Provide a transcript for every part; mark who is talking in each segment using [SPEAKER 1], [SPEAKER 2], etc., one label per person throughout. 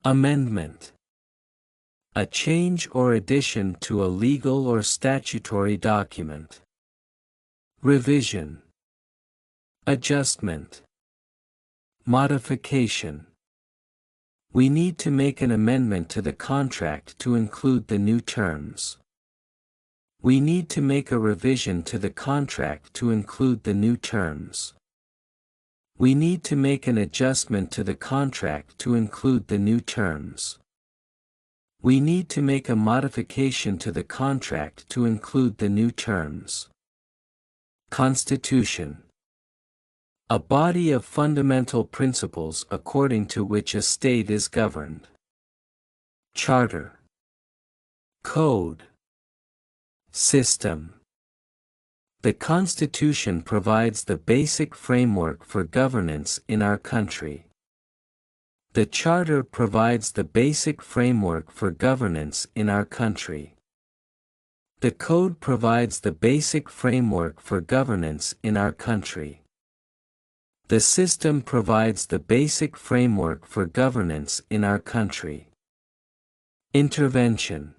[SPEAKER 1] Amendment. A change or addition to a legal or statutory document. Revision. Adjustment. Modification. We need to make an amendment to the contract to include the new terms. We need to make a revision to the contract to include the new terms. We need to make an adjustment to the contract to include the new terms. We need to make a modification to the contract to include the new terms. Constitution. A body of fundamental principles according to which a state is governed. Charter. Code. System. The Constitution provides the basic framework for governance in our country. The Charter provides the basic framework for governance in our country. The Code provides the basic framework for governance in our country. The system provides the basic framework for governance in our country. Intervention.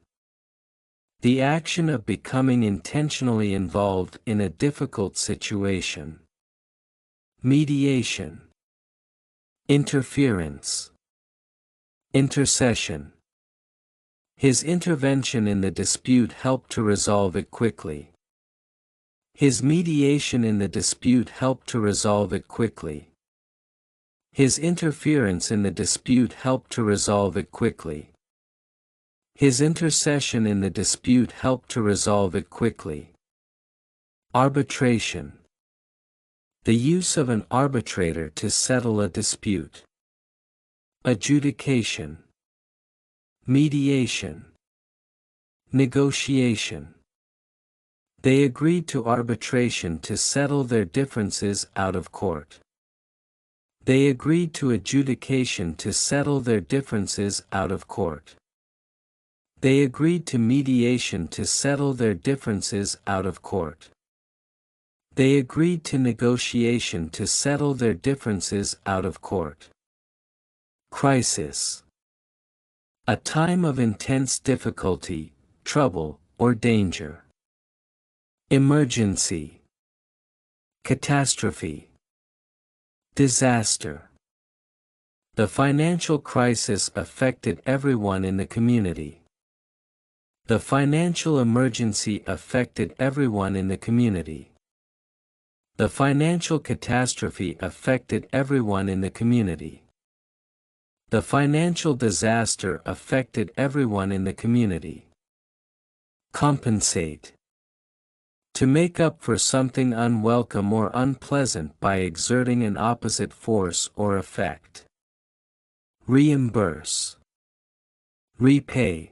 [SPEAKER 1] The action of becoming intentionally involved in a difficult situation. Mediation. Interference. Intercession. His intervention in the dispute helped to resolve it quickly. His mediation in the dispute helped to resolve it quickly. His interference in the dispute helped to resolve it quickly. His intercession in the dispute helped to resolve it quickly. Arbitration. The use of an arbitrator to settle a dispute. Adjudication. Mediation. Negotiation. They agreed to arbitration to settle their differences out of court. They agreed to adjudication to settle their differences out of court. They agreed to mediation to settle their differences out of court. They agreed to negotiation to settle their differences out of court. Crisis. A time of intense difficulty, trouble, or danger. Emergency. Catastrophe. Disaster. The financial crisis affected everyone in the community. The financial emergency affected everyone in the community. The financial catastrophe affected everyone in the community. The financial disaster affected everyone in the community. Compensate. To make up for something unwelcome or unpleasant by exerting an opposite force or effect. Reimburse. Repay.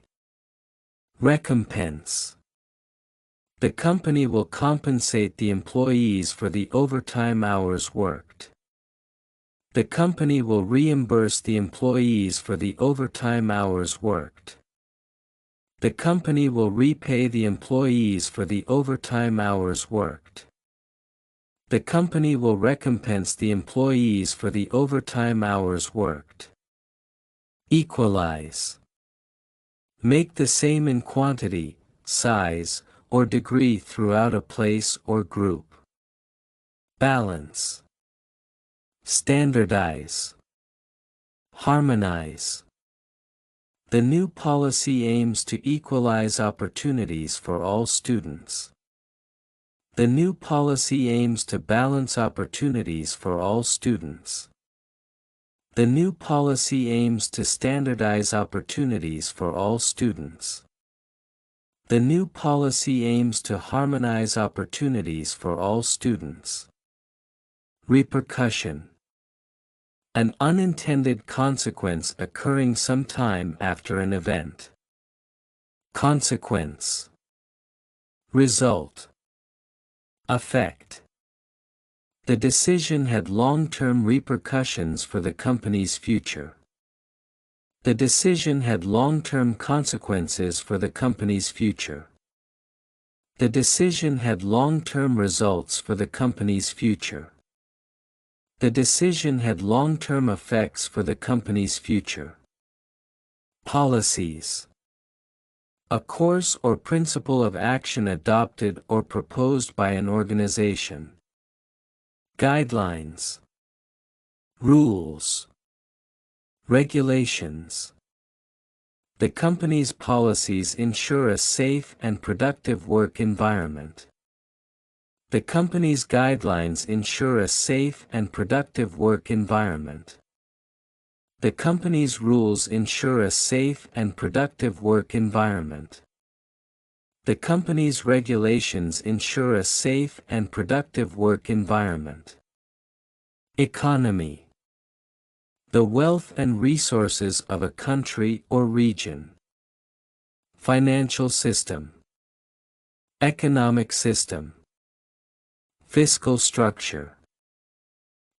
[SPEAKER 1] Recompense. The company will compensate the employees for the overtime hours worked. The company will reimburse the employees for the overtime hours worked. The company will repay the employees for the overtime hours worked. The company will recompense the employees for the overtime hours worked. Equalize. Make the same in quantity, size, or degree throughout a place or group. Balance. Standardize. Harmonize. The new policy aims to equalize opportunities for all students. The new policy aims to balance opportunities for all students. The new policy aims to standardize opportunities for all students. The new policy aims to harmonize opportunities for all students. Repercussion. An unintended consequence occurring sometime after an event. Consequence. Result. Effect. The decision had long-term repercussions for the company's future. The decision had long-term consequences for the company's future. The decision had long-term results for the company's future. The decision had long-term effects for the company's future. Policies. A course or principle of action adopted or proposed by an organization. Guidelines. Rules. Regulations. The company's policies ensure a safe and productive work environment. The company's guidelines ensure a safe and productive work environment. The company's rules ensure a safe and productive work environment. The company's regulations ensure a safe and productive work environment. Economy. The wealth and resources of a country or region. Financial system. Economic system. Fiscal structure.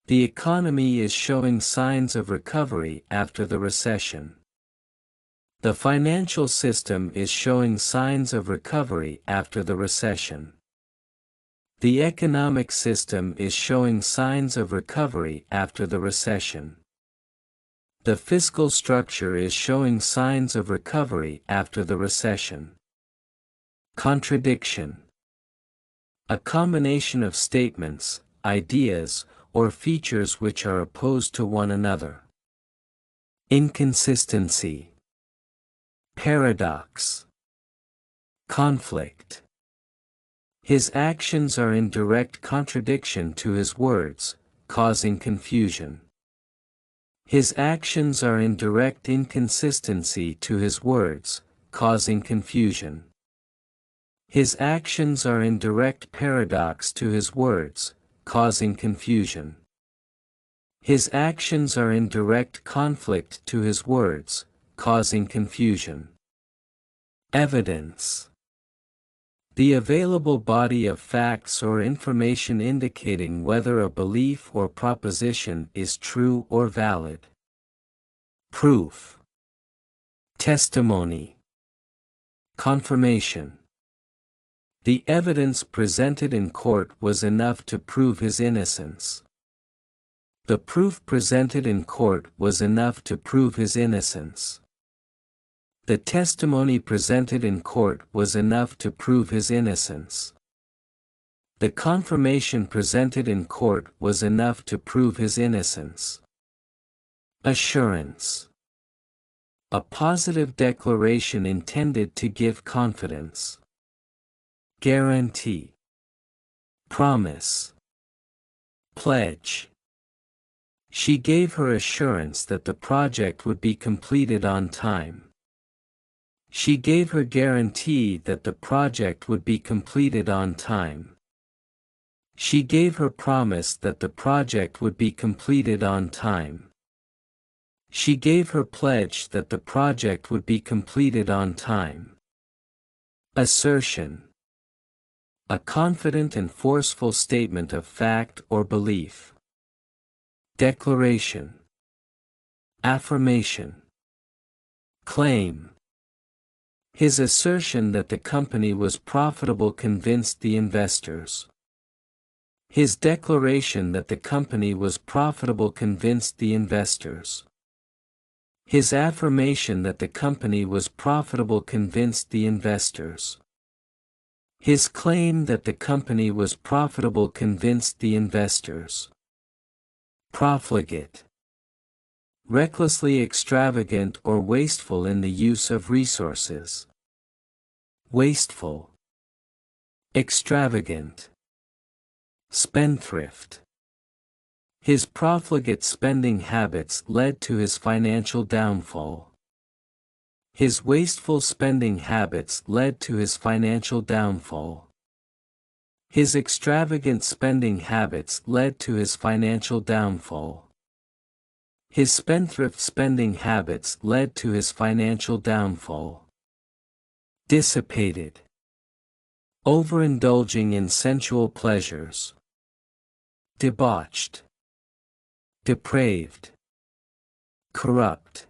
[SPEAKER 1] The economy is showing signs of recovery after the recession. The financial system is showing signs of recovery after the recession. The economic system is showing signs of recovery after the recession. The fiscal structure is showing signs of recovery after the recession. Contradiction. A combination of statements, ideas, or features which are opposed to one another. Inconsistency. Paradox. Conflict. His actions are in direct contradiction to his words, causing confusion. His actions are in direct inconsistency to his words, causing confusion. His actions are in direct paradox to his words, causing confusion. His actions are in direct conflict to his words, causing confusion. Evidence. The available body of facts or information indicating whether a belief or proposition is true or valid. Proof. Testimony. Confirmation. The evidence presented in court was enough to prove his innocence. The proof presented in court was enough to prove his innocence. The testimony presented in court was enough to prove his innocence. The confirmation presented in court was enough to prove his innocence. Assurance. A positive declaration intended to give confidence. Guarantee. Promise. Pledge. She gave her assurance that the project would be completed on time. She gave her guarantee that the project would be completed on time. She gave her promise that the project would be completed on time. She gave her pledge that the project would be completed on time. Assertion. A confident and forceful statement of fact or belief. Declaration. Affirmation. Claim. His assertion that the company was profitable convinced the investors. His declaration that the company was profitable convinced the investors. His affirmation that the company was profitable convinced the investors. His claim that the company was profitable convinced the investors. Profligate. Recklessly extravagant or wasteful in the use of resources. Wasteful. Extravagant. Spendthrift. His profligate spending habits led to his financial downfall. His wasteful spending habits led to his financial downfall. His extravagant spending habits led to his financial downfall. His spendthrift spending habits led to his financial downfall. Dissipated. Overindulging in sensual pleasures. Debauched. Depraved. Corrupt.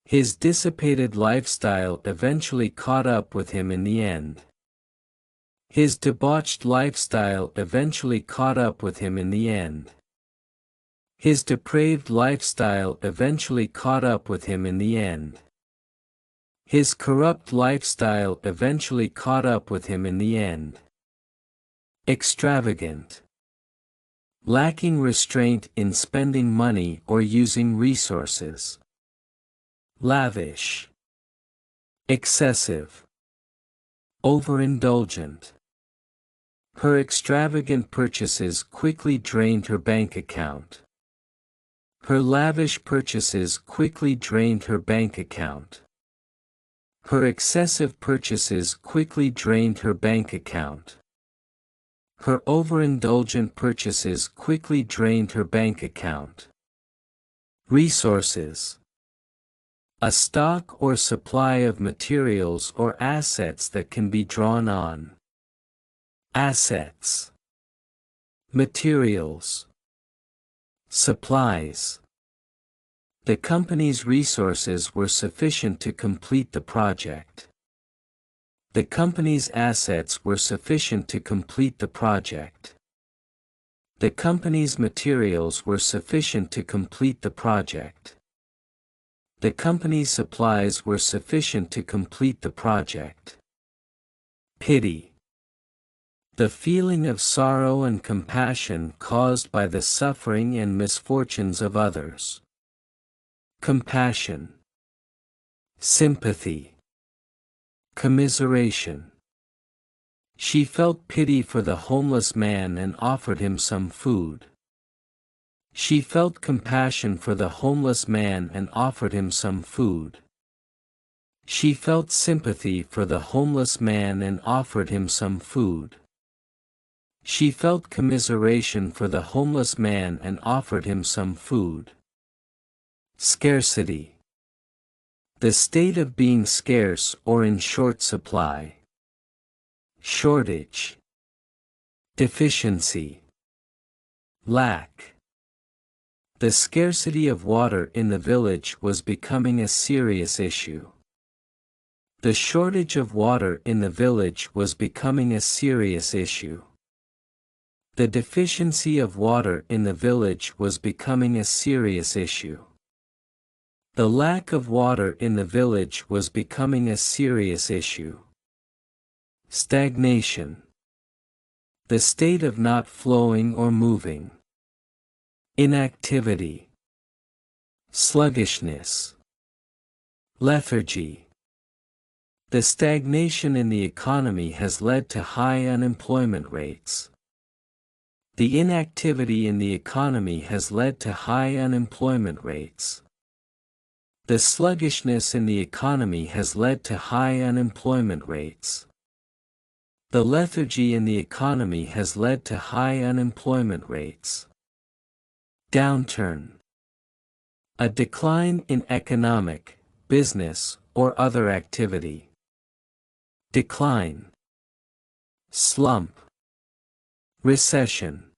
[SPEAKER 1] His dissipated lifestyle eventually caught up with him in the end. His debauched lifestyle eventually caught up with him in the end. His depraved lifestyle eventually caught up with him in the end. His corrupt lifestyle eventually caught up with him in the end. Extravagant. Lacking restraint in spending money or using resources. Lavish. Excessive. Overindulgent. Her extravagant purchases quickly drained her bank account. Her lavish purchases quickly drained her bank account. Her excessive purchases quickly drained her bank account. Her overindulgent purchases quickly drained her bank account. Resources. A stock or supply of materials or assets that can be drawn on. Assets. Materials. Supplies. The company's resources were sufficient to complete the project. The company's assets were sufficient to complete the project. The company's materials were sufficient to complete the project. The company's supplies were sufficient to complete the project. Pity. The feeling of sorrow and compassion caused by the suffering and misfortunes of others. Compassion. Sympathy. Commiseration. She felt pity for the homeless man and offered him some food. She felt compassion for the homeless man and offered him some food. She felt sympathy for the homeless man and offered him some food. She felt commiseration for the homeless man and offered him some food. Scarcity. The state of being scarce or in short supply. Shortage. Deficiency. Lack. The scarcity of water in the village was becoming a serious issue. The shortage of water in the village was becoming a serious issue. The deficiency of water in the village was becoming a serious issue. The lack of water in the village was becoming a serious issue. Stagnation. The state of not flowing or moving. Inactivity. Sluggishness. Lethargy. The stagnation in the economy has led to high unemployment rates. The inactivity in the economy has led to high unemployment rates. The sluggishness in the economy has led to high unemployment rates. The lethargy in the economy has led to high unemployment rates. Downturn. A decline in economic, business, or other activity. Decline. Slump. Recession.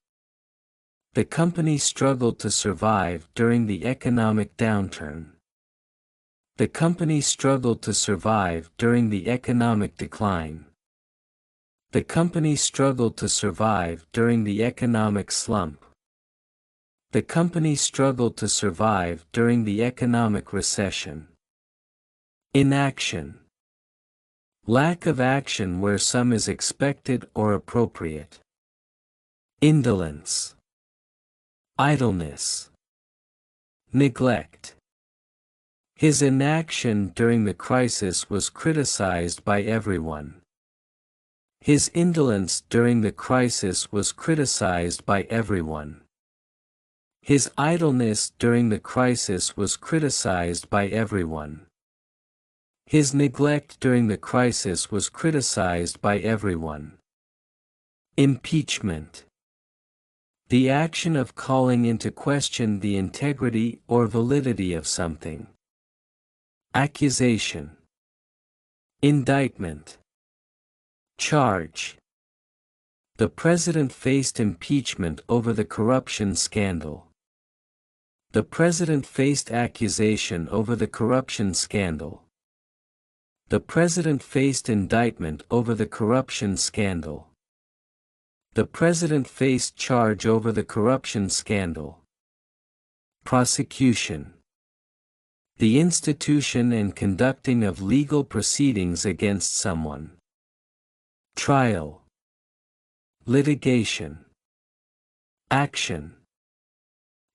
[SPEAKER 1] The company struggled to survive during the economic downturn. The company struggled to survive during the economic decline. The company struggled to survive during the economic slump. The company struggled to survive during the economic recession. Inaction. Lack of action where some is expected or appropriate. Indolence. Idleness. Neglect. His inaction during the crisis was criticized by everyone. His indolence during the crisis was criticized by everyone. His idleness during the crisis was criticized by everyone. His neglect during the crisis was criticized by everyone. Impeachment. The action of calling into question the integrity or validity of something. Accusation. Indictment. Charge. The president faced impeachment over the corruption scandal. The president faced accusation over the corruption scandal. The president faced indictment over the corruption scandal. The president faced charge over the corruption scandal. Prosecution. The institution and conducting of legal proceedings against someone. Trial. Litigation. Action.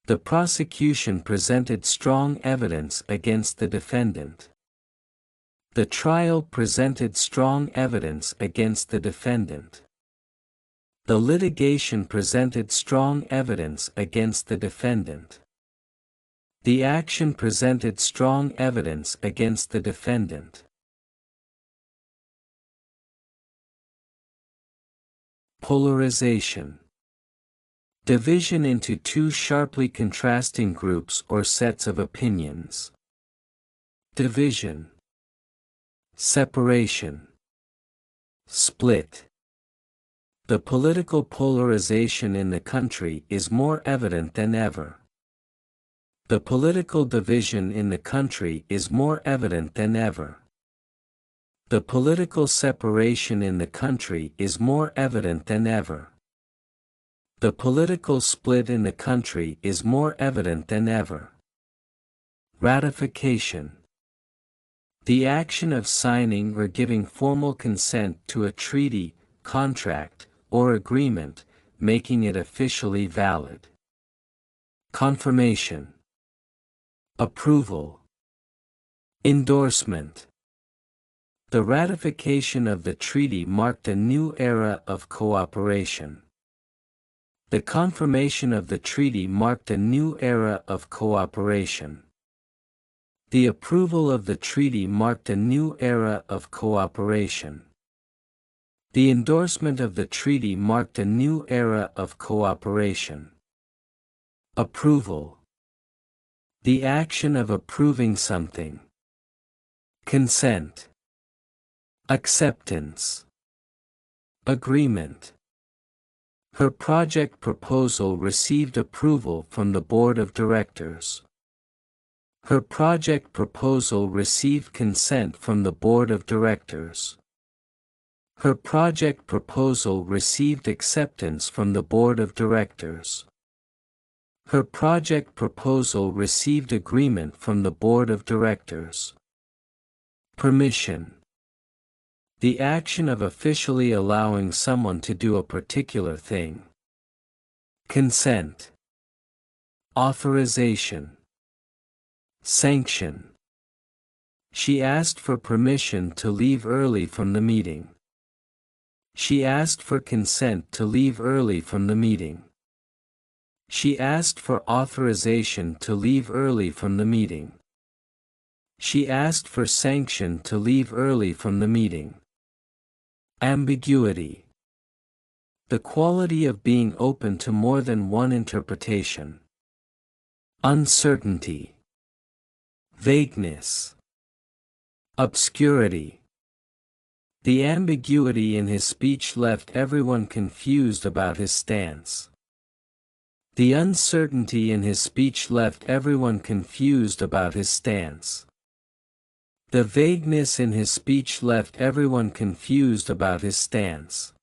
[SPEAKER 1] The prosecution presented strong evidence against the defendant. The trial presented strong evidence against the defendant. The litigation presented strong evidence against the defendant. The action presented strong evidence against the defendant. Polarization. Division into two sharply contrasting groups or sets of opinions. Division. Separation. Split. The political polarization in the country is more evident than ever. The political division in the country is more evident than ever. The political separation in the country is more evident than ever. The political split in the country is more evident than ever. Ratification. The action of signing or giving formal consent to a treaty, contract, or agreement, making it officially valid. Confirmation. Approval. Endorsement. The ratification of the treaty marked a new era of cooperation. The confirmation of the treaty marked a new era of cooperation. The approval of the treaty marked a new era of cooperation. The endorsement of the treaty marked a new era of cooperation. Approval. The action of approving something. Consent. Acceptance. Agreement. Her project proposal received approval from the Board of Directors. Her project proposal received consent from the Board of Directors. Her project proposal received acceptance from the Board of Directors. Her project proposal received agreement from the Board of Directors. Permission. The action of officially allowing someone to do a particular thing. Consent. Authorization. Sanction. She asked for permission to leave early from the meeting. She asked for consent to leave early from the meeting. She asked for authorization to leave early from the meeting. She asked for sanction to leave early from the meeting. Ambiguity. The quality of being open to more than one interpretation. Uncertainty. Vagueness. Obscurity. The ambiguity in his speech left everyone confused about his stance. The uncertainty in his speech left everyone confused about his stance. The vagueness in his speech left everyone confused about his stance.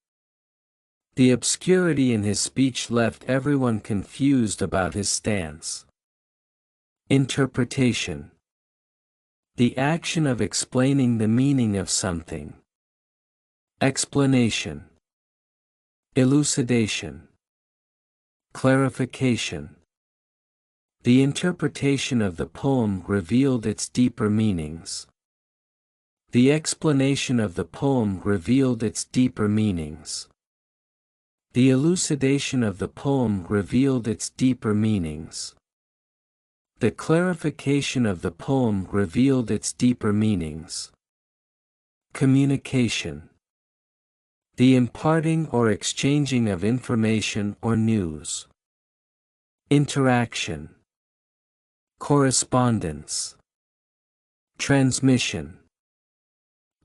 [SPEAKER 1] The obscurity in his speech left everyone confused about his stance. Interpretation. The action of explaining the meaning of something. Explanation. Elucidation. Clarification. The interpretation of the poem revealed its deeper meanings. The explanation of the poem revealed its deeper meanings. The elucidation of the poem revealed its deeper meanings. The clarification of the poem revealed its deeper meanings. Communication. The imparting or exchanging of information or news. Interaction. Correspondence. Transmission.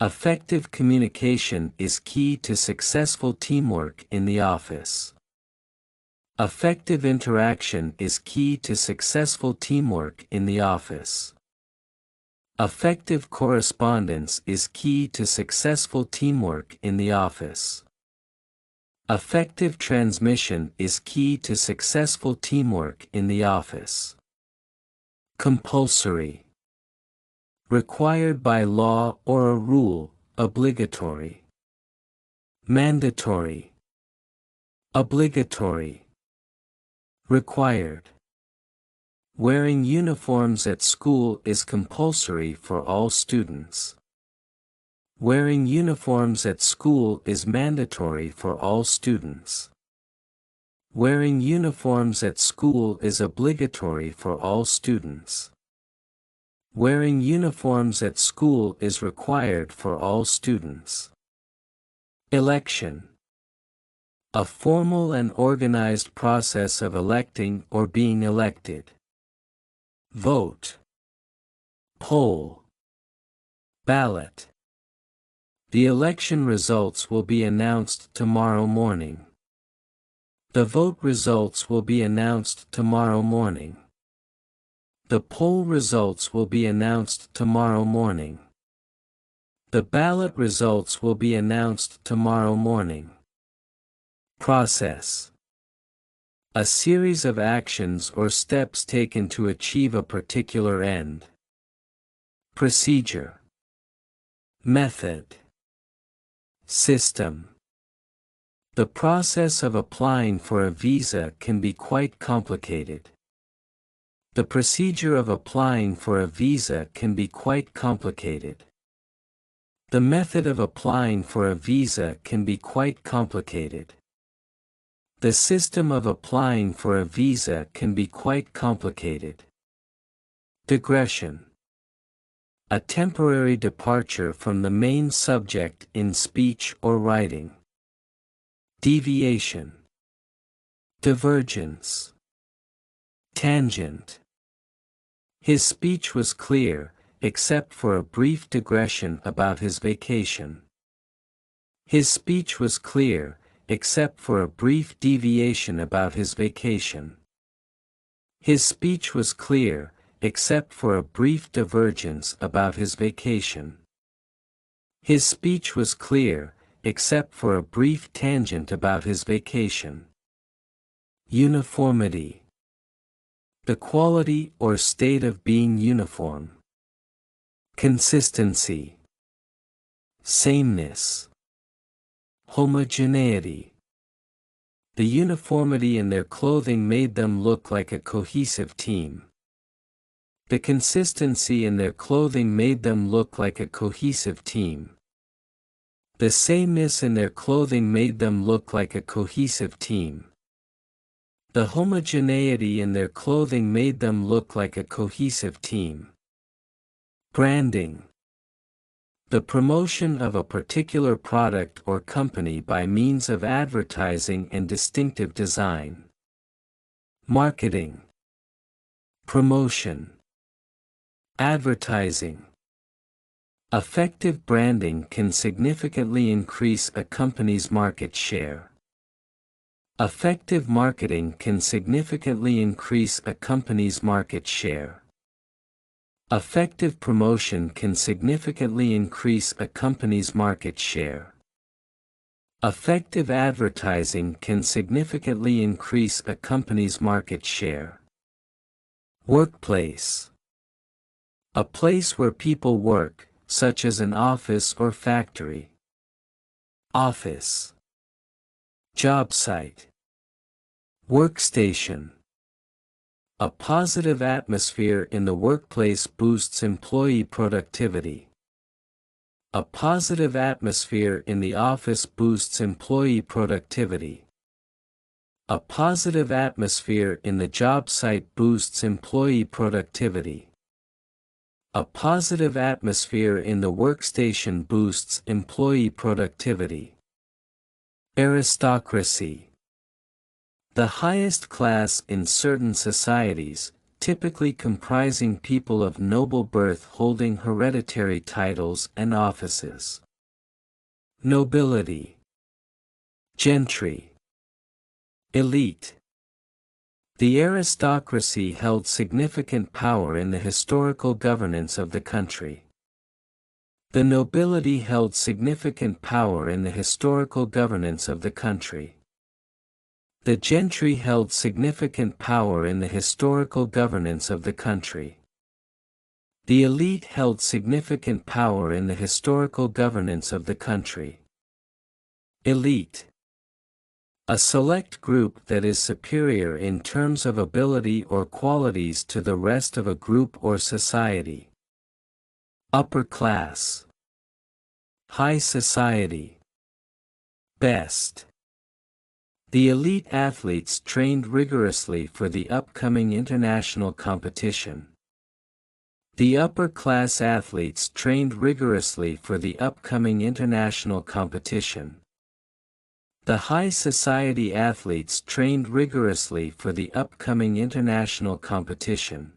[SPEAKER 1] Effective communication is key to successful teamwork in the office. Effective interaction is key to successful teamwork in the office. Effective correspondence is key to successful teamwork in the office. Effective transmission is key to successful teamwork in the office. Compulsory. Required by law or a rule, obligatory. Mandatory. Obligatory. Required. Wearing uniforms at school is compulsory for all students. Wearing uniforms at school is mandatory for all students. Wearing uniforms at school is obligatory for all students. Wearing uniforms at school is required for all students. Election. A formal and organized process of electing or being elected. Vote. Poll. Ballot. The election results will be announced tomorrow morning. The vote results will be announced tomorrow morning. The poll results will be announced tomorrow morning. The ballot results will be announced tomorrow morning. Process. A series of actions or steps taken to achieve a particular end. Procedure. Method. System. The process of applying for a visa can be quite complicated. The procedure of applying for a visa can be quite complicated. The method of applying for a visa can be quite complicated. The system of applying for a visa can be quite complicated. Digression. A temporary departure from the main subject in speech or writing. Deviation. Divergence. Tangent. His speech was clear, except for a brief digression about his vacation. His speech was clear, except for a brief deviation about his vacation. His speech was clear, except for a brief divergence about his vacation. His speech was clear, except for a brief tangent about his vacation. Uniformity. The quality or state of being uniform. Consistency. Sameness. Homogeneity. The uniformity in their clothing made them look like a cohesive team. The consistency in their clothing made them look like a cohesive team. The sameness in their clothing made them look like a cohesive team. The homogeneity in their clothing made them look like a cohesive team. Branding. The promotion of a particular product or company by means of advertising and distinctive design. Marketing. Promotion. Advertising. Effective branding can significantly increase a company's market share. Effective marketing can significantly increase a company's market share. Effective promotion can significantly increase a company's market share. Effective advertising can significantly increase a company's market share. Workplace. A place where people work, such as an office or factory. Office. Job site. Workstation. A positive atmosphere in the workplace boosts employee productivity. A positive atmosphere in the office boosts employee productivity. A positive atmosphere in the job site boosts employee productivity. A positive atmosphere in the workstation boosts employee productivity. Aristocracy. The highest class in certain societies, typically comprising people of noble birth holding hereditary titles and offices. Nobility. Gentry. Elite. The aristocracy held significant power in the historical governance of the country. The nobility held significant power in the historical governance of the country. The gentry held significant power in the historical governance of the country. The elite held significant power in the historical governance of the country. Elite. A select group that is superior in terms of ability or qualities to the rest of a group or society. Upper class. High society. Best. The elite athletes trained rigorously for the upcoming international competition. The upper-class athletes trained rigorously for the upcoming international competition. The high society athletes trained rigorously for the upcoming international competition.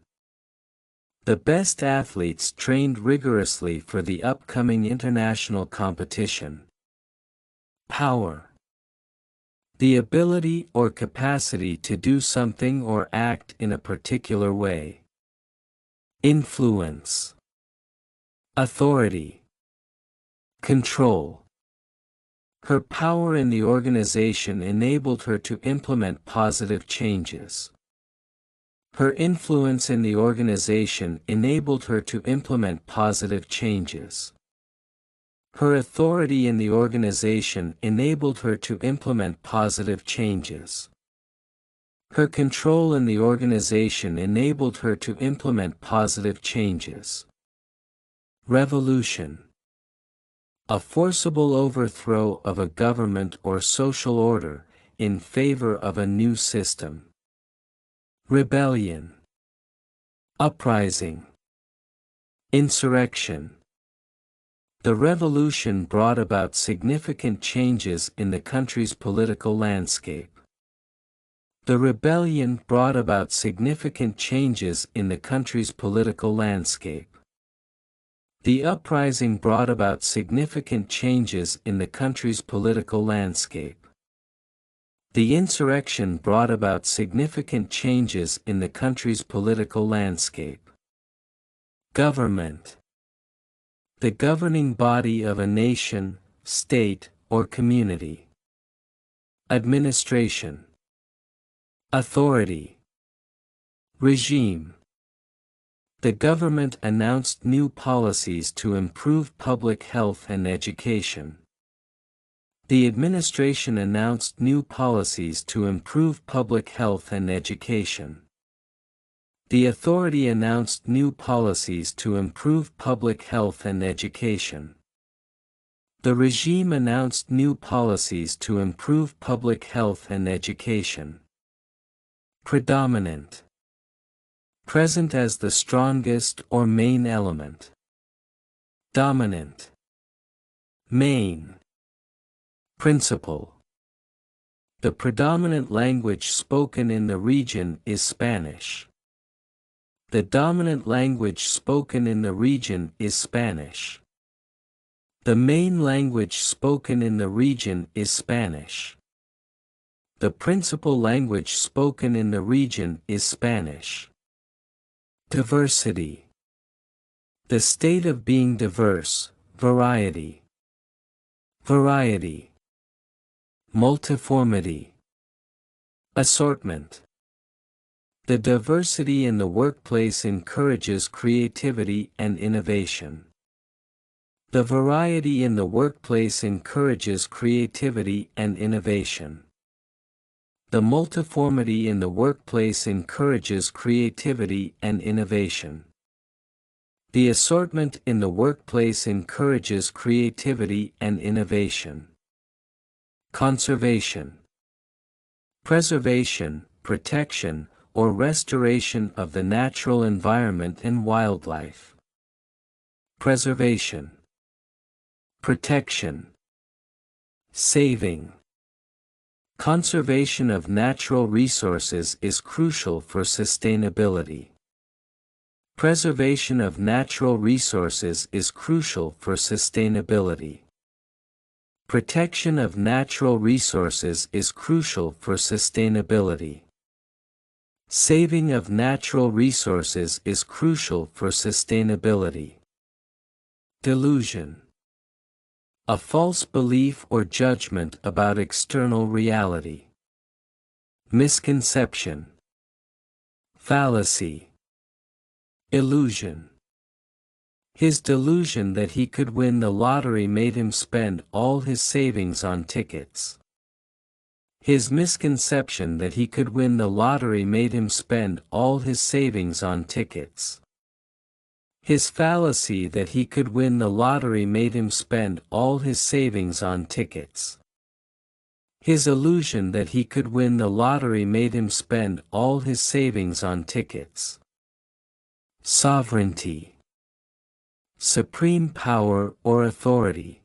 [SPEAKER 1] The best athletes trained rigorously for the upcoming international competition. Power. The ability or capacity to do something or act in a particular way. Influence. Authority. Control. Her power in the organization enabled her to implement positive changes. Her influence in the organization enabled her to implement positive changes. Her authority in the organization enabled her to implement positive changes. Her control in the organization enabled her to implement positive changes. Revolution. A forcible overthrow of a government or social order, in favor of a new system. Rebellion. Uprising. Insurrection. The revolution brought about significant changes in the country's political landscape. The rebellion brought about significant changes in the country's political landscape. The uprising brought about significant changes in the country's political landscape. The insurrection brought about significant changes in the country's political landscape. Government. The governing body of a nation, state, or community. Administration. Authority. Regime. The government announced new policies to improve public health and education. The administration announced new policies to improve public health and education. The authority announced new policies to improve public health and education. The regime announced new policies to improve public health and education. Predominant. Present as the strongest or main element. Dominant. Main. Principal. The predominant language spoken in the region is Spanish. The dominant language spoken in the region is Spanish. The main language spoken in the region is Spanish. The principal language spoken in the region is Spanish. Diversity. The state of being diverse, variety. Variety. Multiformity. Assortment. The diversity in the workplace encourages creativity and innovation. The variety in the workplace encourages creativity and innovation. The multiformity in the workplace encourages creativity and innovation. The assortment in the workplace encourages creativity and innovation. Conservation. Preservation, protection, or restoration of the natural environment and wildlife. Preservation. Protection. Saving. Conservation of natural resources is crucial for sustainability. Preservation of natural resources is crucial for sustainability. Protection of natural resources is crucial for sustainability. Saving of natural resources is crucial for sustainability. Delusion. A false belief or judgment about external reality. Misconception. Fallacy. Illusion. His delusion that he could win the lottery made him spend all his savings on tickets. His misconception that he could win the lottery made him spend all his savings on tickets. His fallacy that he could win the lottery made him spend all his savings on tickets. His illusion that he could win the lottery made him spend all his savings on tickets. Sovereignty. Supreme power or authority.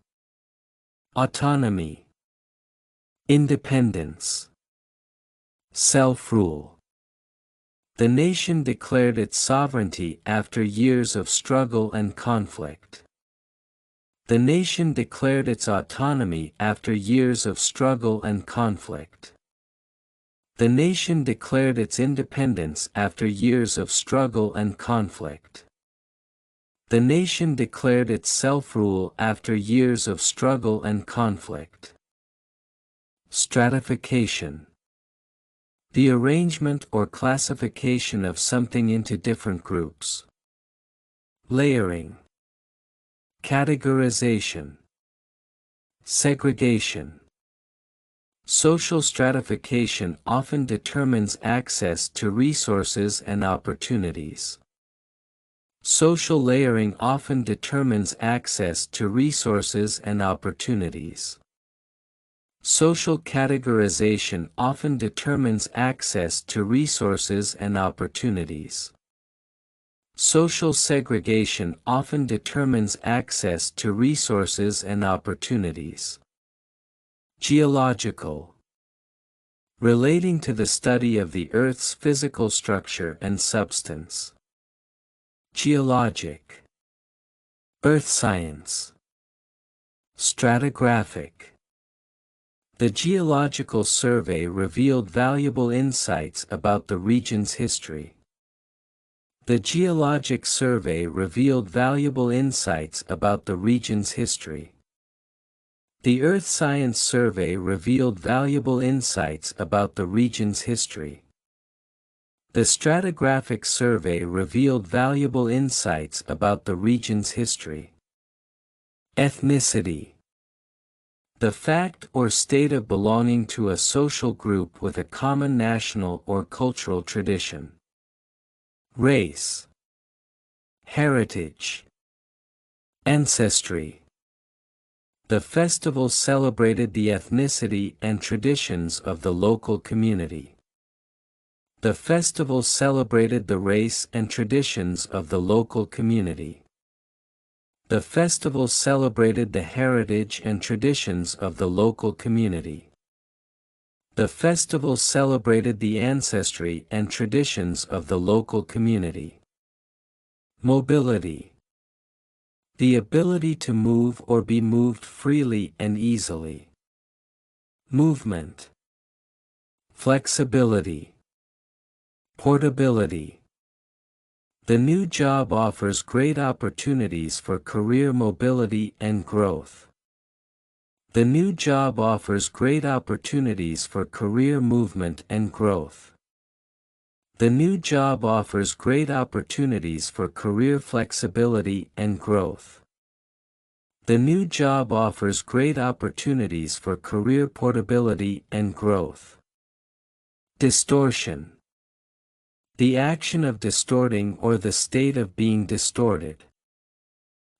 [SPEAKER 1] Autonomy. Independence. Self-rule. The nation declared its sovereignty after years of struggle and conflict. The nation declared its autonomy after years of struggle and conflict. The nation declared its independence after years of struggle and conflict. The nation declared its self-rule after years of struggle and conflict. Stratification. The arrangement or classification of something into different groups. Layering. Categorization. Segregation. Social stratification often determines access to resources and opportunities. Social layering often determines access to resources and opportunities. Social categorization often determines access to resources and opportunities. Social segregation often determines access to resources and opportunities. Geological. Relating to the study of the Earth's physical structure and substance. Geologic. Earth science. Stratigraphic. The Geological Survey revealed valuable insights about the region's history. The Geologic Survey revealed valuable insights about the region's history. The Earth Science Survey revealed valuable insights about the region's history. The Stratigraphic Survey revealed valuable insights about the region's history. Ethnicity. The fact or state of belonging to a social group with a common national or cultural tradition. Race. Heritage. Ancestry. The festival celebrated the ethnicity and traditions of the local community. The festival celebrated the race and traditions of the local community. The festival celebrated the heritage and traditions of the local community. The festival celebrated the ancestry and traditions of the local community. Mobility. The ability to move or be moved freely and easily. Movement. Flexibility. Portability. The new job offers great opportunities for career mobility and growth. The new job offers great opportunities for career movement and growth. The new job offers great opportunities for career flexibility and growth. The new job offers great opportunities for career portability and growth. Distortion. The action of distorting or the state of being distorted.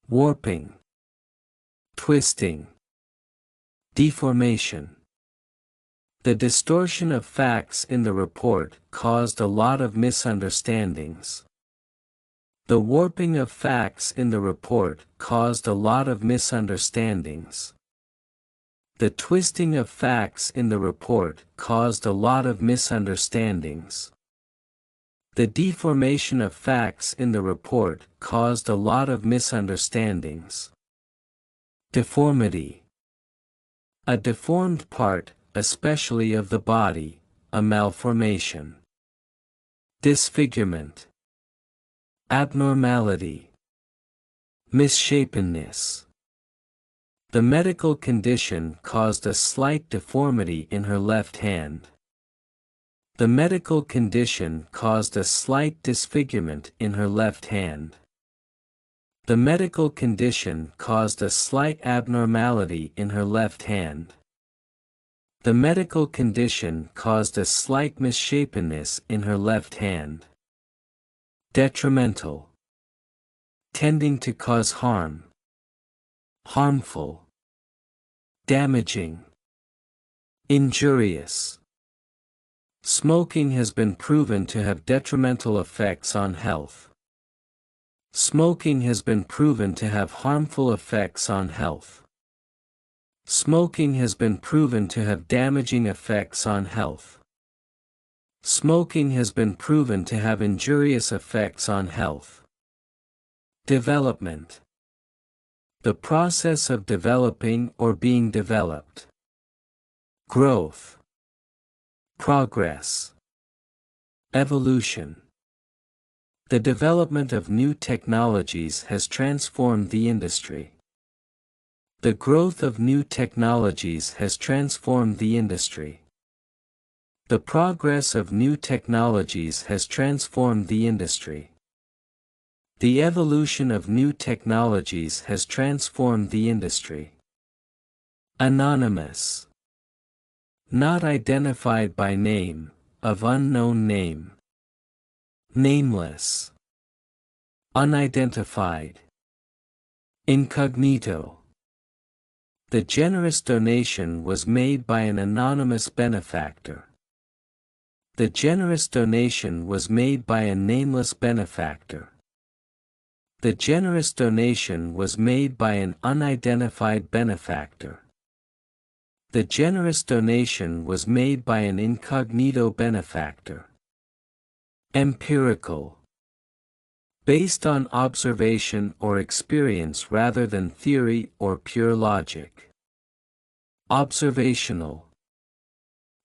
[SPEAKER 1] Warping. Twisting. Deformation. The distortion of facts in the report caused a lot of misunderstandings. The warping of facts in the report caused a lot of misunderstandings. The twisting of facts in the report caused a lot of misunderstandings. The deformation of facts in the report caused a lot of misunderstandings. Deformity. A deformed part, especially of the body, a malformation. Disfigurement. Abnormality. Misshapenness. The medical condition caused a slight deformity in her left hand. The medical condition caused a slight disfigurement in her left hand. The medical condition caused a slight abnormality in her left hand. The medical condition caused a slight misshapenness in her left hand. Detrimental. Tending to cause harm. Harmful. Damaging. Injurious. Smoking has been proven to have detrimental effects on health. Smoking has been proven to have harmful effects on health. Smoking has been proven to have damaging effects on health. Smoking has been proven to have injurious effects on health. Development. The process of developing or being developed. Growth. Progress. Evolution. The development of new technologies has transformed the industry. The growth of new technologies has transformed the industry. The progress of new technologies has transformed the industry. The evolution of new technologies has transformed the industry. Anonymous. Not identified by name, of unknown name. Nameless. Unidentified. Incognito. The generous donation was made by an anonymous benefactor. The generous donation was made by a nameless benefactor. The generous donation was made by an unidentified benefactor. The generous donation was made by an incognito benefactor. Empirical. Based on observation or experience rather than theory or pure logic. Observational.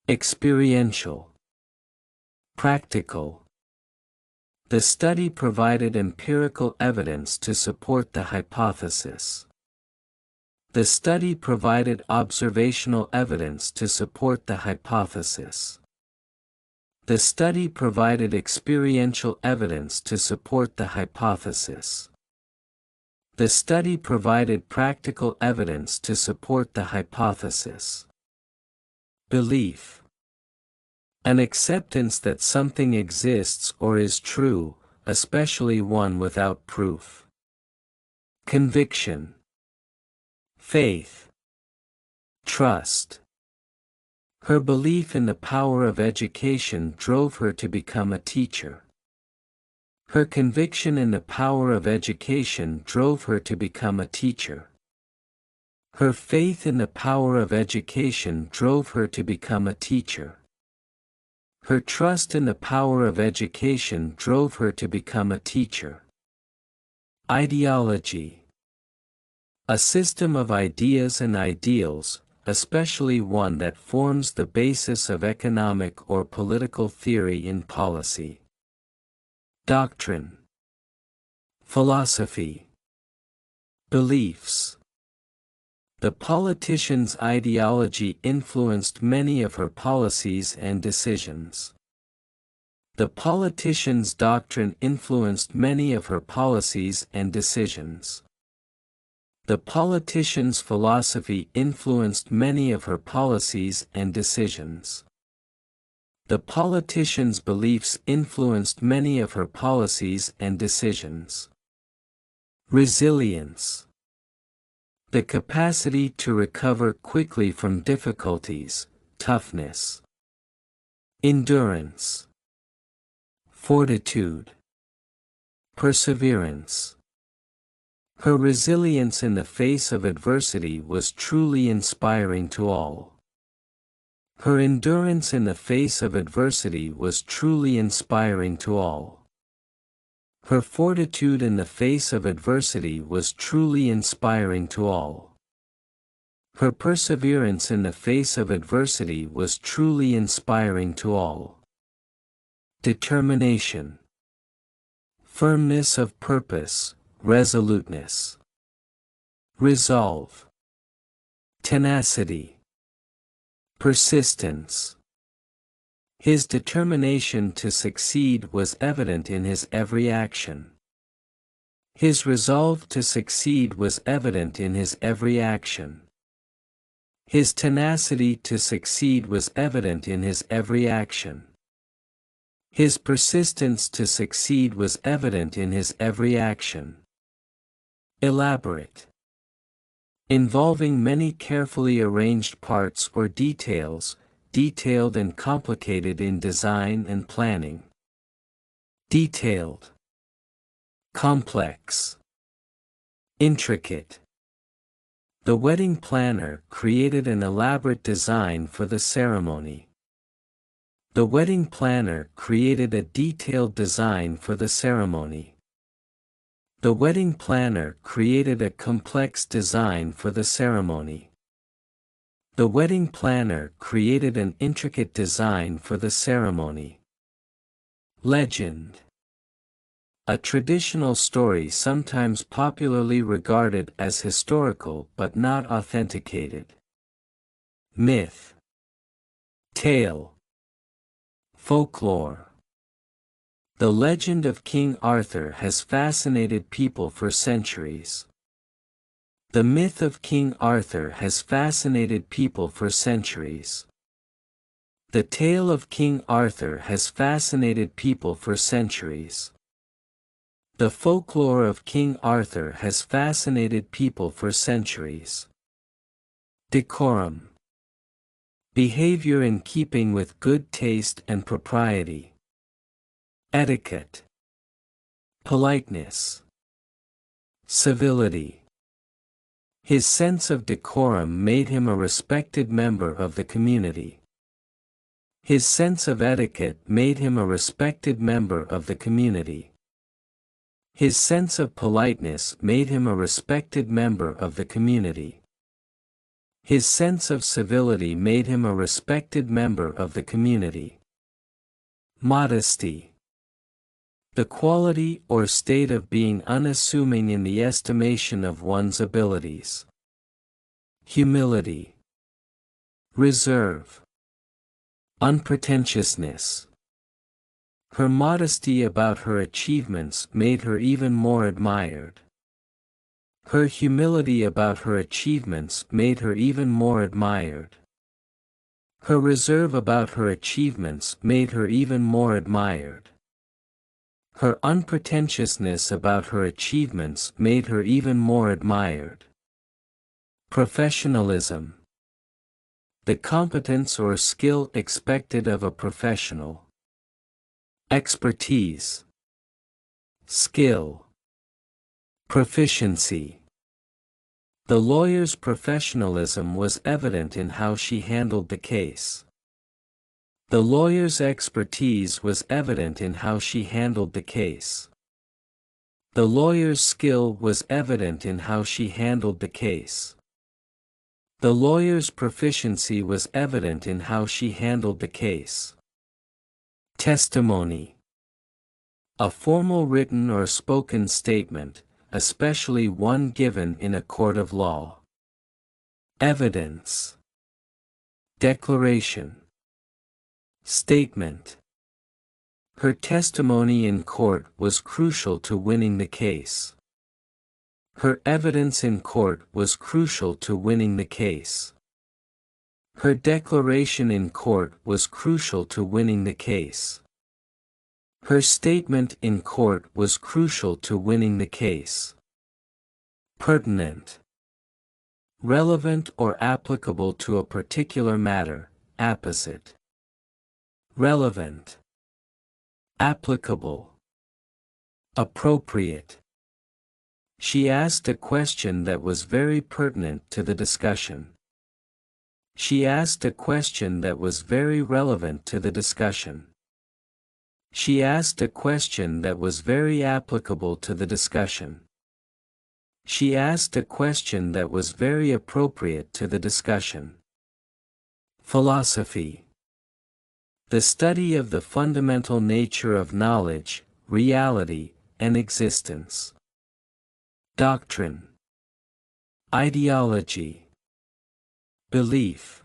[SPEAKER 1] Experiential. Practical. The study provided empirical evidence to support the hypothesis. The study provided observational evidence to support the hypothesis. The study provided experiential evidence to support the hypothesis. The study provided practical evidence to support the hypothesis. Belief. An acceptance that something exists or is true, especially one without proof. Conviction. Faith. Trust. Her belief in the power of education drove her to become a teacher. Her conviction in the power of education drove her to become a teacher. Her faith in the power of education drove her to become a teacher. Her trust in the power of education drove her to become a teacher. Ideology. A system of ideas and ideals, especially one that forms the basis of economic or political theory in policy. Doctrine. Philosophy. Beliefs. The politician's ideology influenced many of her policies and decisions. The politician's doctrine influenced many of her policies and decisions. The politician's philosophy influenced many of her policies and decisions. The politician's beliefs influenced many of her policies and decisions. Resilience. The capacity to recover quickly from difficulties, toughness. Endurance. Fortitude. Perseverance. Her resilience in the face of adversity was truly inspiring to all. Her endurance in the face of adversity was truly inspiring to all. Her fortitude in the face of adversity was truly inspiring to all. Her perseverance in the face of adversity was truly inspiring to all. Determination. Firmness of purpose, resoluteness. Resolve. Tenacity. Persistence. His determination to succeed was evident in his every action. His resolve to succeed was evident in his every action. His tenacity to succeed was evident in his every action. His persistence to succeed was evident in his every action. Elaborate. Involving many carefully arranged parts or details, detailed and complicated in design and planning. Detailed. Complex. Intricate. The wedding planner created an elaborate design for the ceremony. The wedding planner created a detailed design for the ceremony. The wedding planner created a complex design for the ceremony. The wedding planner created an intricate design for the ceremony. Legend. A traditional story sometimes popularly regarded as historical but not authenticated. Myth. Tale. Folklore. The legend of King Arthur has fascinated people for centuries. The myth of King Arthur has fascinated people for centuries. The tale of King Arthur has fascinated people for centuries. The folklore of King Arthur has fascinated people for centuries. Decorum. Behavior in keeping with good taste and propriety. Etiquette. Politeness. Civility. His sense of decorum made him a respected member of the community. His sense of etiquette made him a respected member of the community. His sense of politeness made him a respected member of the community. His sense of civility made him a respected member of the community. Modesty. The quality or state of being unassuming in the estimation of one's abilities. Humility. Reserve. Unpretentiousness. Her modesty about her achievements made her even more admired. Her humility about her achievements made her even more admired. Her reserve about her achievements made her even more admired. Her unpretentiousness about her achievements made her even more admired. Professionalism. The competence or skill expected of a professional. Expertise. Skill. Proficiency. The lawyer's professionalism was evident in how she handled the case. The lawyer's expertise was evident in how she handled the case. The lawyer's skill was evident in how she handled the case. The lawyer's proficiency was evident in how she handled the case. Testimony. A formal written or spoken statement, especially one given in a court of law. Evidence. Declaration. Statement. Her testimony in court was crucial to winning the case. Her evidence in court was crucial to winning the case. Her declaration in court was crucial to winning the case. Her statement in court was crucial to winning the case. Pertinent. Relevant or applicable to a particular matter, apposite. Relevant. Applicable. Appropriate. She asked a question that was very pertinent to the discussion. She asked a question that was very relevant to the discussion. She asked a question that was very applicable to the discussion. She asked a question that was very appropriate to the discussion. Philosophy. The study of the fundamental nature of knowledge, reality, and existence. Doctrine. Ideology. Belief.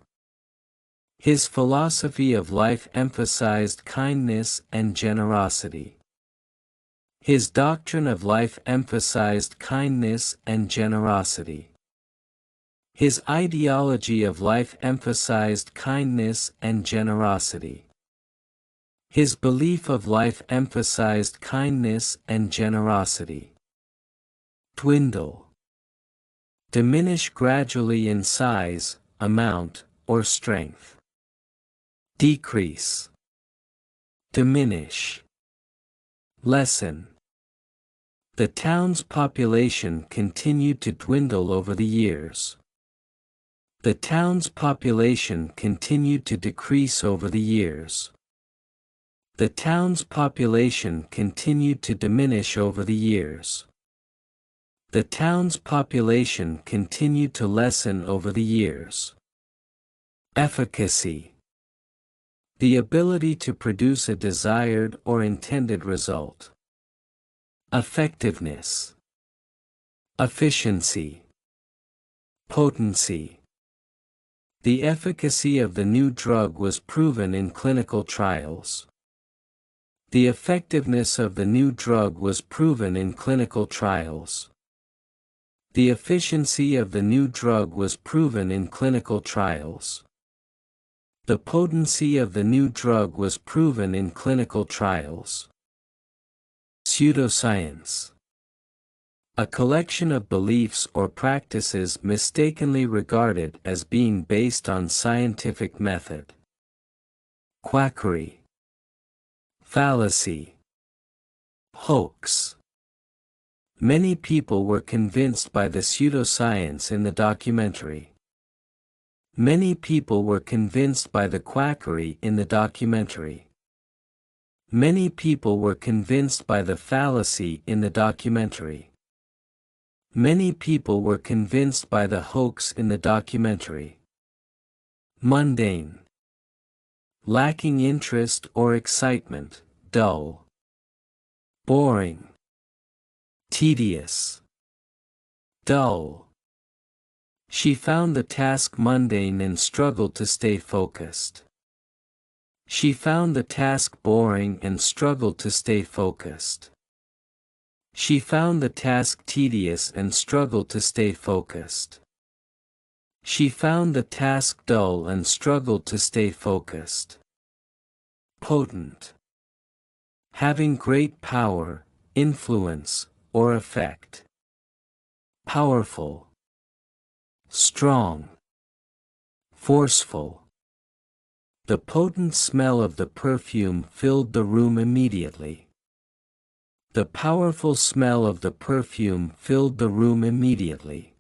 [SPEAKER 1] His philosophy of life emphasized kindness and generosity. His doctrine of life emphasized kindness and generosity. His ideology of life emphasized kindness and generosity. His belief of life emphasized kindness and generosity. Dwindle. Diminish gradually in size, amount, or strength. Decrease. Diminish. Lessen. The town's population continued to dwindle over the years. The town's population continued to decrease over the years. The town's population continued to diminish over the years. The town's population continued to lessen over the years. Efficacy. The ability to produce a desired or intended result. Effectiveness. Efficiency. Potency. The efficacy of the new drug was proven in clinical trials. The effectiveness of the new drug was proven in clinical trials. The efficiency of the new drug was proven in clinical trials. The potency of the new drug was proven in clinical trials. Pseudoscience. A collection of beliefs or practices mistakenly regarded as being based on scientific method. Quackery. Fallacy. Hoax. Many people were convinced by the pseudoscience in the documentary. Many people were convinced by the quackery in the documentary. Many people were convinced by the fallacy in the documentary. Many people were convinced by the hoax in the documentary. Mundane. Lacking interest or excitement, dull. Boring. Tedious. Dull. She found the task mundane and struggled to stay focused. She found the task boring and struggled to stay focused. She found the task tedious and struggled to stay focused. She found the task dull and struggled to stay focused. Potent. Having great power, influence, or effect. Powerful. Strong. Forceful. The potent smell of the perfume filled the room immediately. The powerful smell of the perfume filled the room immediately.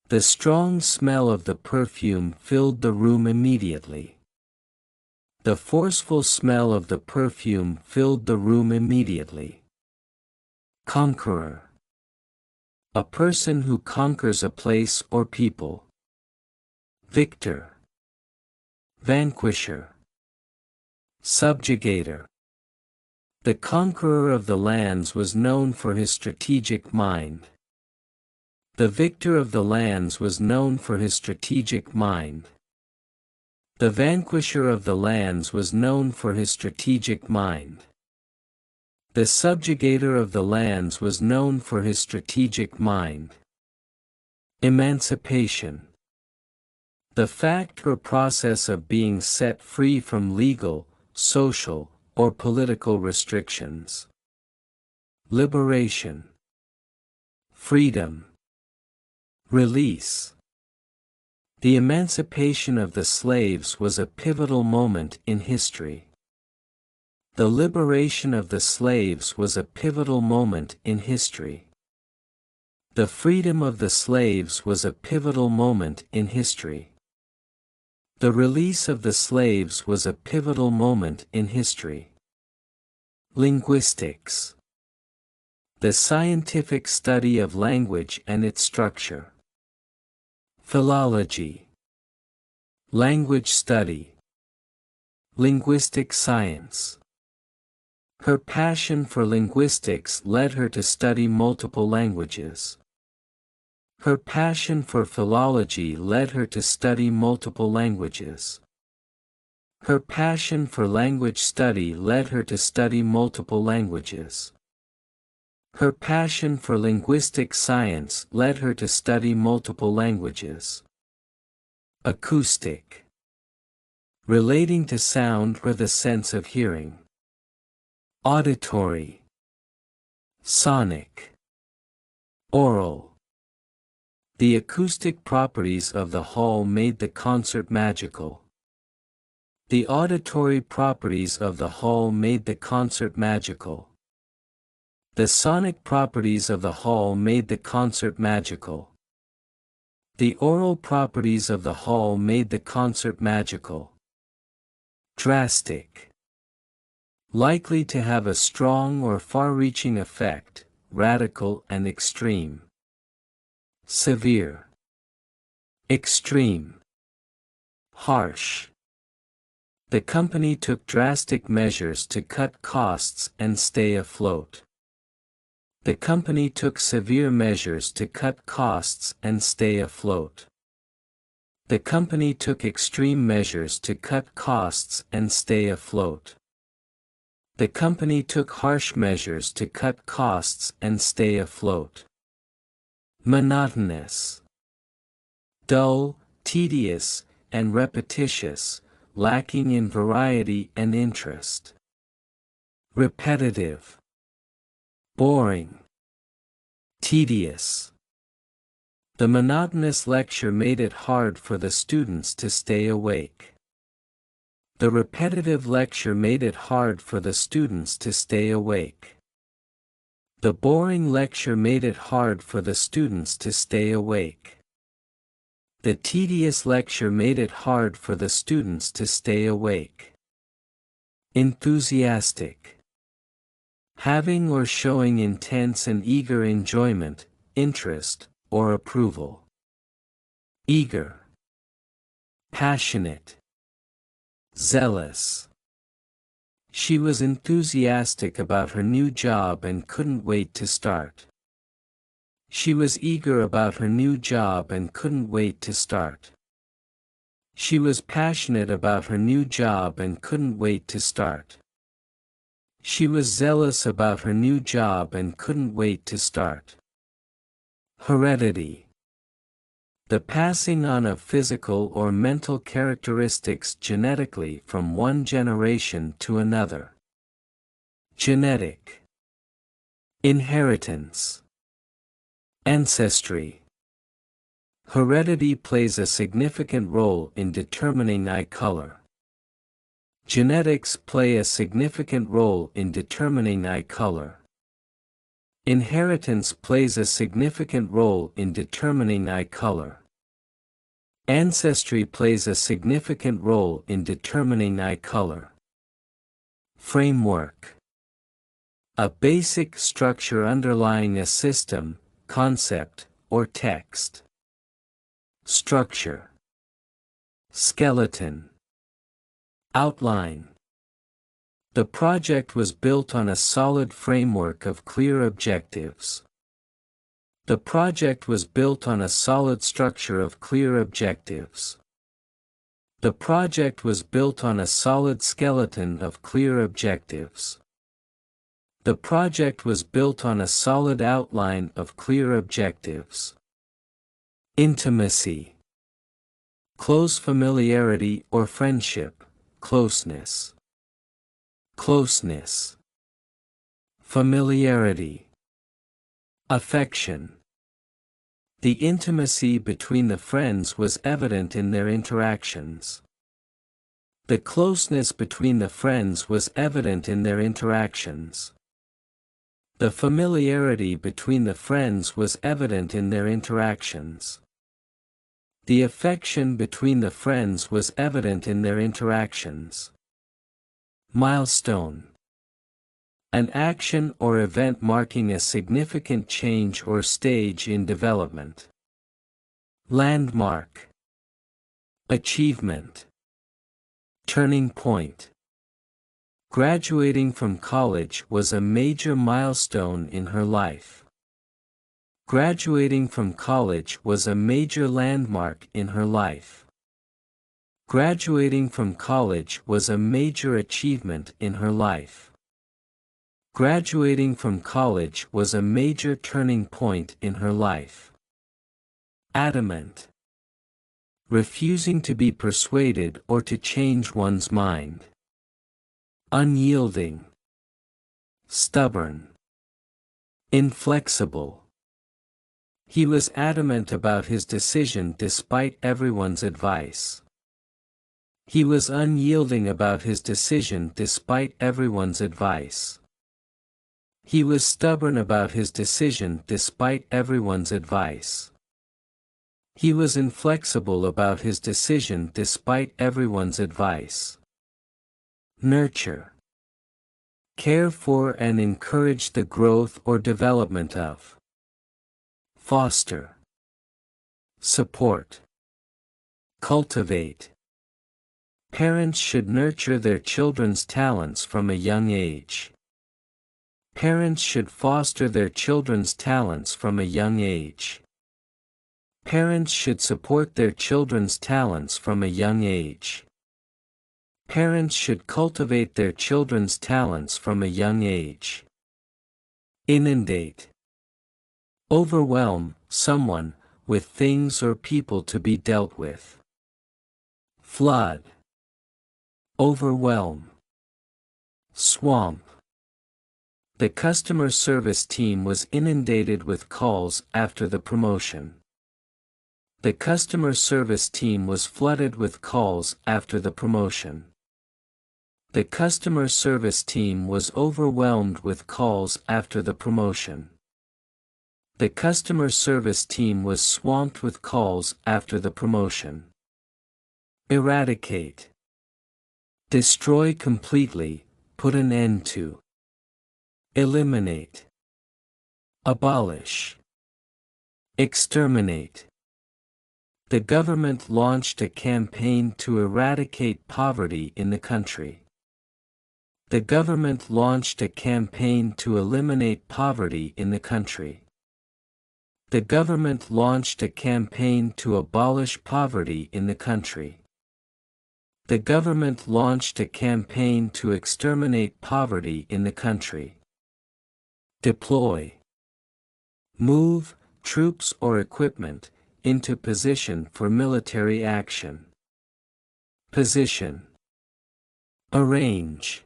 [SPEAKER 1] The strong smell of the perfume filled the room immediately. The forceful smell of the perfume filled the room immediately. Conqueror. A person who conquers a place or people. Victor. Vanquisher. Subjugator. The conqueror of the lands was known for his strategic mind. The victor of the lands was known for his strategic mind. The vanquisher of the lands was known for his strategic mind. The subjugator of the lands was known for his strategic mind. Emancipation. The fact or process of being set free from legal, social, or political restrictions. Liberation. Freedom. Release. The emancipation of the slaves was a pivotal moment in history. The liberation of the slaves was a pivotal moment in history. The freedom of the slaves was a pivotal moment in history. The release of the slaves was a pivotal moment in history. Linguistics. The scientific study of language and its structure. Philology. Language study. Linguistic science. Her passion for linguistics led her to study multiple languages. Her passion for philology led her to study multiple languages. Her passion for language study led her to study multiple languages. Her passion for linguistic science led her to study multiple languages. Acoustic. Relating to sound or the sense of hearing. Auditory. Sonic. Oral. The acoustic properties of the hall made the concert magical. The auditory properties of the hall made the concert magical. The sonic properties of the hall made the concert magical. The oral properties of the hall made the concert magical. Drastic. Likely to have a strong or far-reaching effect, radical and extreme. Severe. Extreme. Harsh. The company took drastic measures to cut costs and stay afloat. The company took severe measures to cut costs and stay afloat. The company took extreme measures to cut costs and stay afloat. The company took harsh measures to cut costs and stay afloat. Monotonous. Dull, tedious, and repetitious, lacking in variety and interest. Repetitive. Boring. Tedious. The monotonous lecture made it hard for the students to stay awake. The repetitive lecture made it hard for the students to stay awake. The boring lecture made it hard for the students to stay awake. The tedious lecture made it hard for the students to stay awake. Enthusiastic. Having or showing intense and eager enjoyment, interest, or approval. Eager. Passionate. Zealous. She was enthusiastic about her new job and couldn't wait to start. She was eager about her new job and couldn't wait to start. She was passionate about her new job and couldn't wait to start. She was zealous about her new job and couldn't wait to start. Heredity. The passing on of physical or mental characteristics genetically from one generation to another. Genetic. Inheritance. Ancestry. Heredity plays a significant role in determining eye color. Genetics play a significant role in determining eye color. Inheritance plays a significant role in determining eye color. Ancestry plays a significant role in determining eye color. Framework. A basic structure underlying a system, concept, or text. Structure. Skeleton. Outline. The project was built on a solid framework of clear objectives. The project was built on a solid structure of clear objectives. The project was built on a solid skeleton of clear objectives. The project was built on a solid outline of clear objectives. Intimacy. Close familiarity or friendship, closeness. Closeness. Familiarity. Affection. The intimacy between the friends was evident in their interactions. The closeness between the friends was evident in their interactions. The familiarity between the friends was evident in their interactions. The affection between the friends was evident in their interactions. Milestone. An action or event marking a significant change or stage in development. Landmark. Achievement. Turning point. Graduating from college was a major milestone in her life. Graduating from college was a major landmark in her life. Graduating from college was a major achievement in her life. Graduating from college was a major turning point in her life. Adamant. Refusing to be persuaded or to change one's mind. Unyielding. Stubborn. Inflexible. He was adamant about his decision despite everyone's advice. He was unyielding about his decision despite everyone's advice. He was stubborn about his decision despite everyone's advice. He was inflexible about his decision despite everyone's advice. Nurture. Care for and encourage the growth or development of. Foster. Support. Cultivate. Parents should nurture their children's talents from a young age. Parents should foster their children's talents from a young age. Parents should support their children's talents from a young age. Parents should cultivate their children's talents from a young age. Inundate. Overwhelm someone with things or people to be dealt with. Flood. Overwhelm. Swamp. The customer service team was inundated with calls after the promotion. The customer service team was flooded with calls after the promotion. The customer service team was overwhelmed with calls after the promotion. The customer service team was swamped with calls after the promotion. Eradicate. Destroy completely, put an end to. Eliminate. Abolish. Exterminate. The government launched a campaign to eradicate poverty in the country. The government launched a campaign to eliminate poverty in the country. The government launched a campaign to abolish poverty in the country. The government launched a campaign to exterminate poverty in the country. Deploy. Move, troops or equipment, into position for military action. Position. Arrange.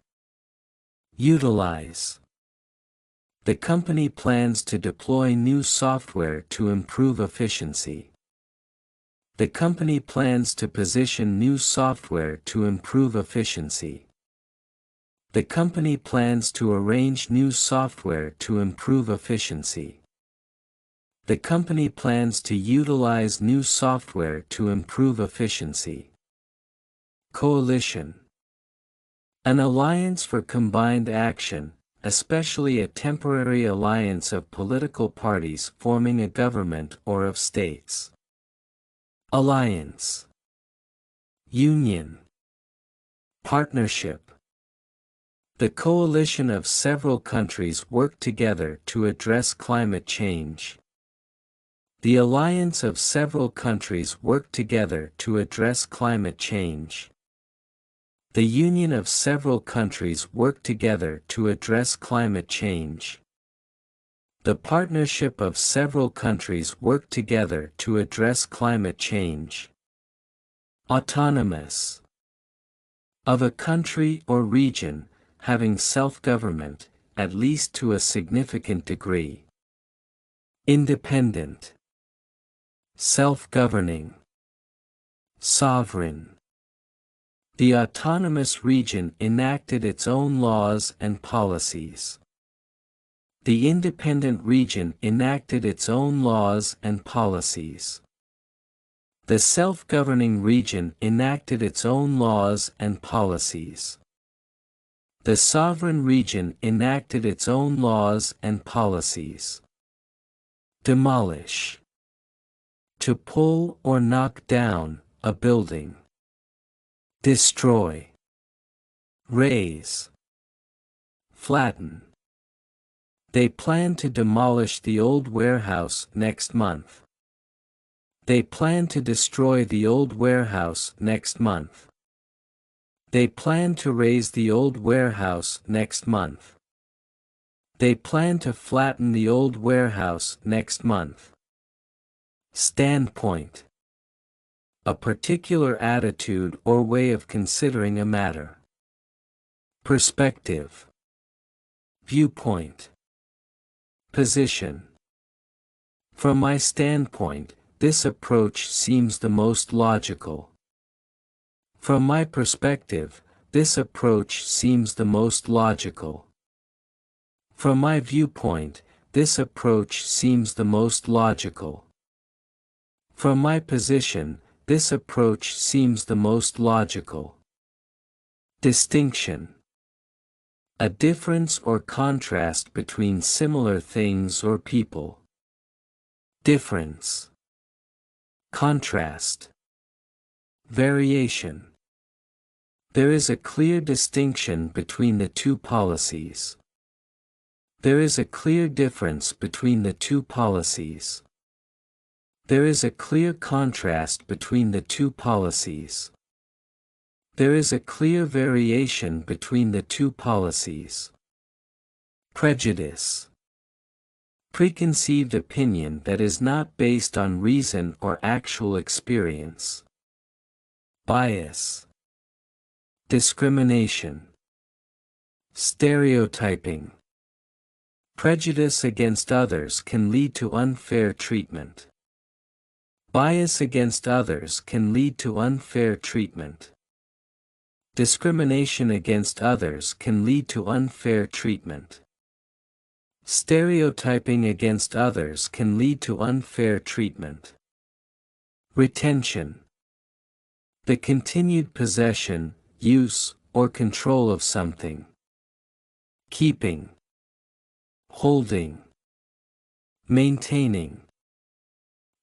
[SPEAKER 1] Utilize. The company plans to deploy new software to improve efficiency. The company plans to position new software to improve efficiency. The company plans to arrange new software to improve efficiency. The company plans to utilize new software to improve efficiency. Coalition. An alliance for combined action, especially a temporary alliance of political parties forming a government or of states. Alliance. Union. Partnership. The coalition of several countries work together to address climate change. The alliance of several countries work together to address climate change. The union of several countries work together to address climate change. The partnership of several countries work together to address climate change. Autonomous. Of a country or region, having self-government, at least to a significant degree. Independent. Self-governing. Sovereign. The autonomous region enacted its own laws and policies. The independent region enacted its own laws and policies. The self-governing region enacted its own laws and policies. The sovereign region enacted its own laws and policies. Demolish. To pull or knock down a building. Destroy. Raise. Flatten. They plan to demolish the old warehouse next month. They plan to destroy the old warehouse next month. They plan to raise the old warehouse next month. They plan to flatten the old warehouse next month. Standpoint. A particular attitude or way of considering a matter. Perspective. Viewpoint. Position. From my standpoint, this approach seems the most logical. From my perspective, this approach seems the most logical. From my viewpoint, this approach seems the most logical. From my position, this approach seems the most logical. Distinction. A difference or contrast between similar things or people. Difference. Contrast. Variation. There is a clear distinction between the two policies. There is a clear difference between the two policies. There is a clear contrast between the two policies. There is a clear variation between the two policies. Prejudice. Preconceived opinion that is not based on reason or actual experience. Bias. Discrimination. Stereotyping. Prejudice against others can lead to unfair treatment. Bias against others can lead to unfair treatment. Discrimination against others can lead to unfair treatment. Stereotyping against others can lead to unfair treatment. Retention. The continued possession, use, or control of something. Keeping. Holding. Maintaining.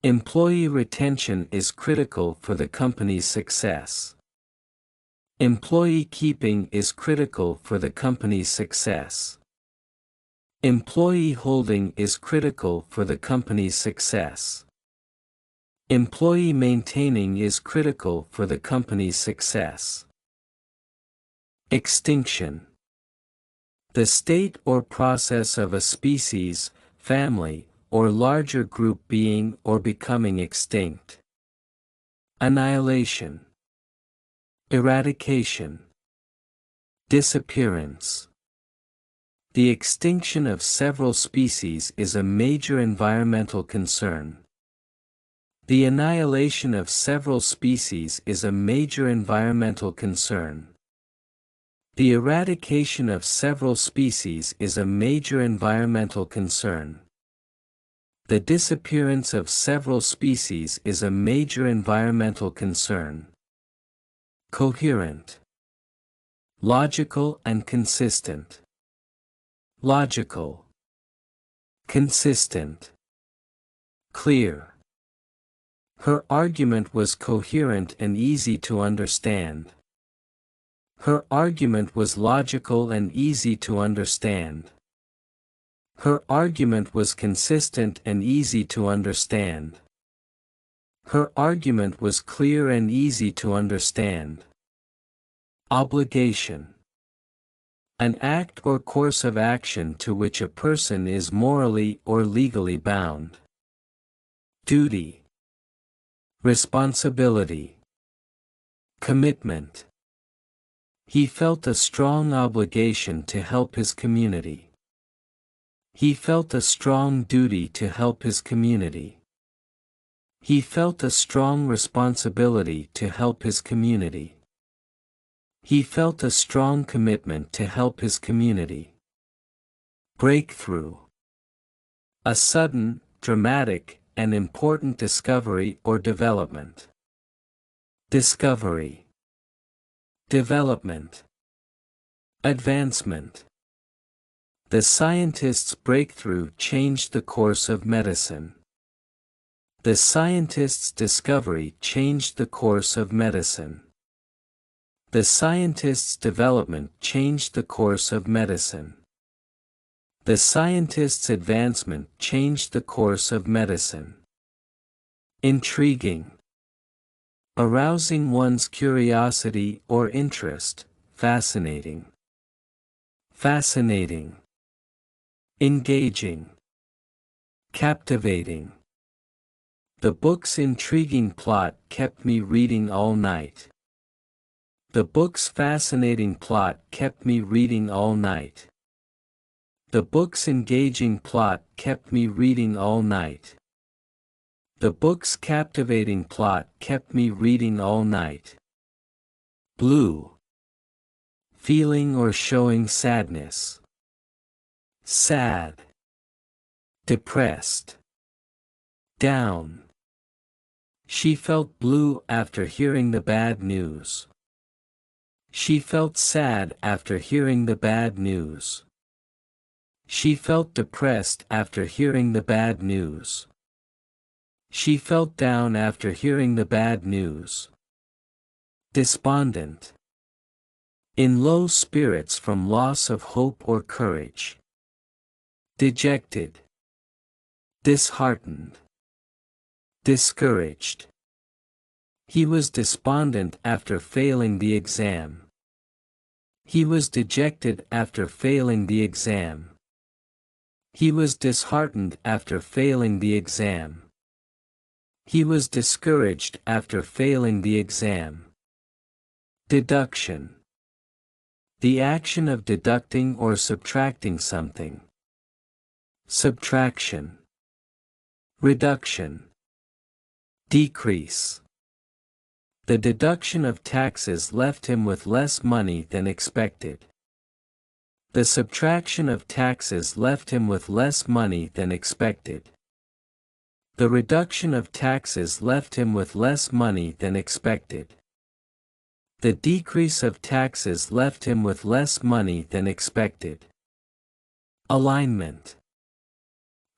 [SPEAKER 1] Employee retention is critical for the company's success. Employee keeping is critical for the company's success. Employee holding is critical for the company's success. Employee maintaining is critical for the company's success. Extinction. The state or process of a species, family, or larger group being or becoming extinct. Annihilation. Eradication. Disappearance. The extinction of several species is a major environmental concern. The annihilation of several species is a major environmental concern. The eradication of several species is a major environmental concern. The disappearance of several species is a major environmental concern. Coherent. Logical and consistent. Logical. Consistent. Clear. Her argument was coherent and easy to understand. Her argument was logical and easy to understand. Her argument was consistent and easy to understand. Her argument was clear and easy to understand. Obligation. An act or course of action to which a person is morally or legally bound. Duty. Responsibility. Commitment. He felt a strong obligation to help his community. He felt a strong duty to help his community. He felt a strong responsibility to help his community. He felt a strong commitment to help his community. Breakthrough. A sudden, dramatic, and important discovery or development. Discovery. Development. Advancement. The scientist's breakthrough changed the course of medicine. The scientist's discovery changed the course of medicine. The scientist's development changed the course of medicine. The scientist's advancement changed the course of medicine. Intriguing. Arousing one's curiosity or interest, fascinating. Fascinating. engaging, captivating. The book's intriguing plot kept me reading all night. The book's fascinating plot kept me reading all night. The book's engaging plot kept me reading all night. The book's captivating plot kept me reading all night. Blue. Feeling or showing sadness. Sad. Depressed. Down. She felt blue after hearing the bad news. She felt sad after hearing the bad news. She felt depressed after hearing the bad news. She felt down after hearing the bad news. Despondent. In low spirits from loss of hope or courage. Dejected. Disheartened. Discouraged. He was despondent after failing the exam. He was dejected after failing the exam. He was disheartened after failing the exam. He was discouraged after failing the exam. Deduction. The action of deducting or subtracting something. Subtraction. Reduction. Decrease. The deduction of taxes left him with less money than expected. The subtraction of taxes left him with less money than expected. The reduction of taxes left him with less money than expected. The decrease of taxes left him with less money than expected. Alignment.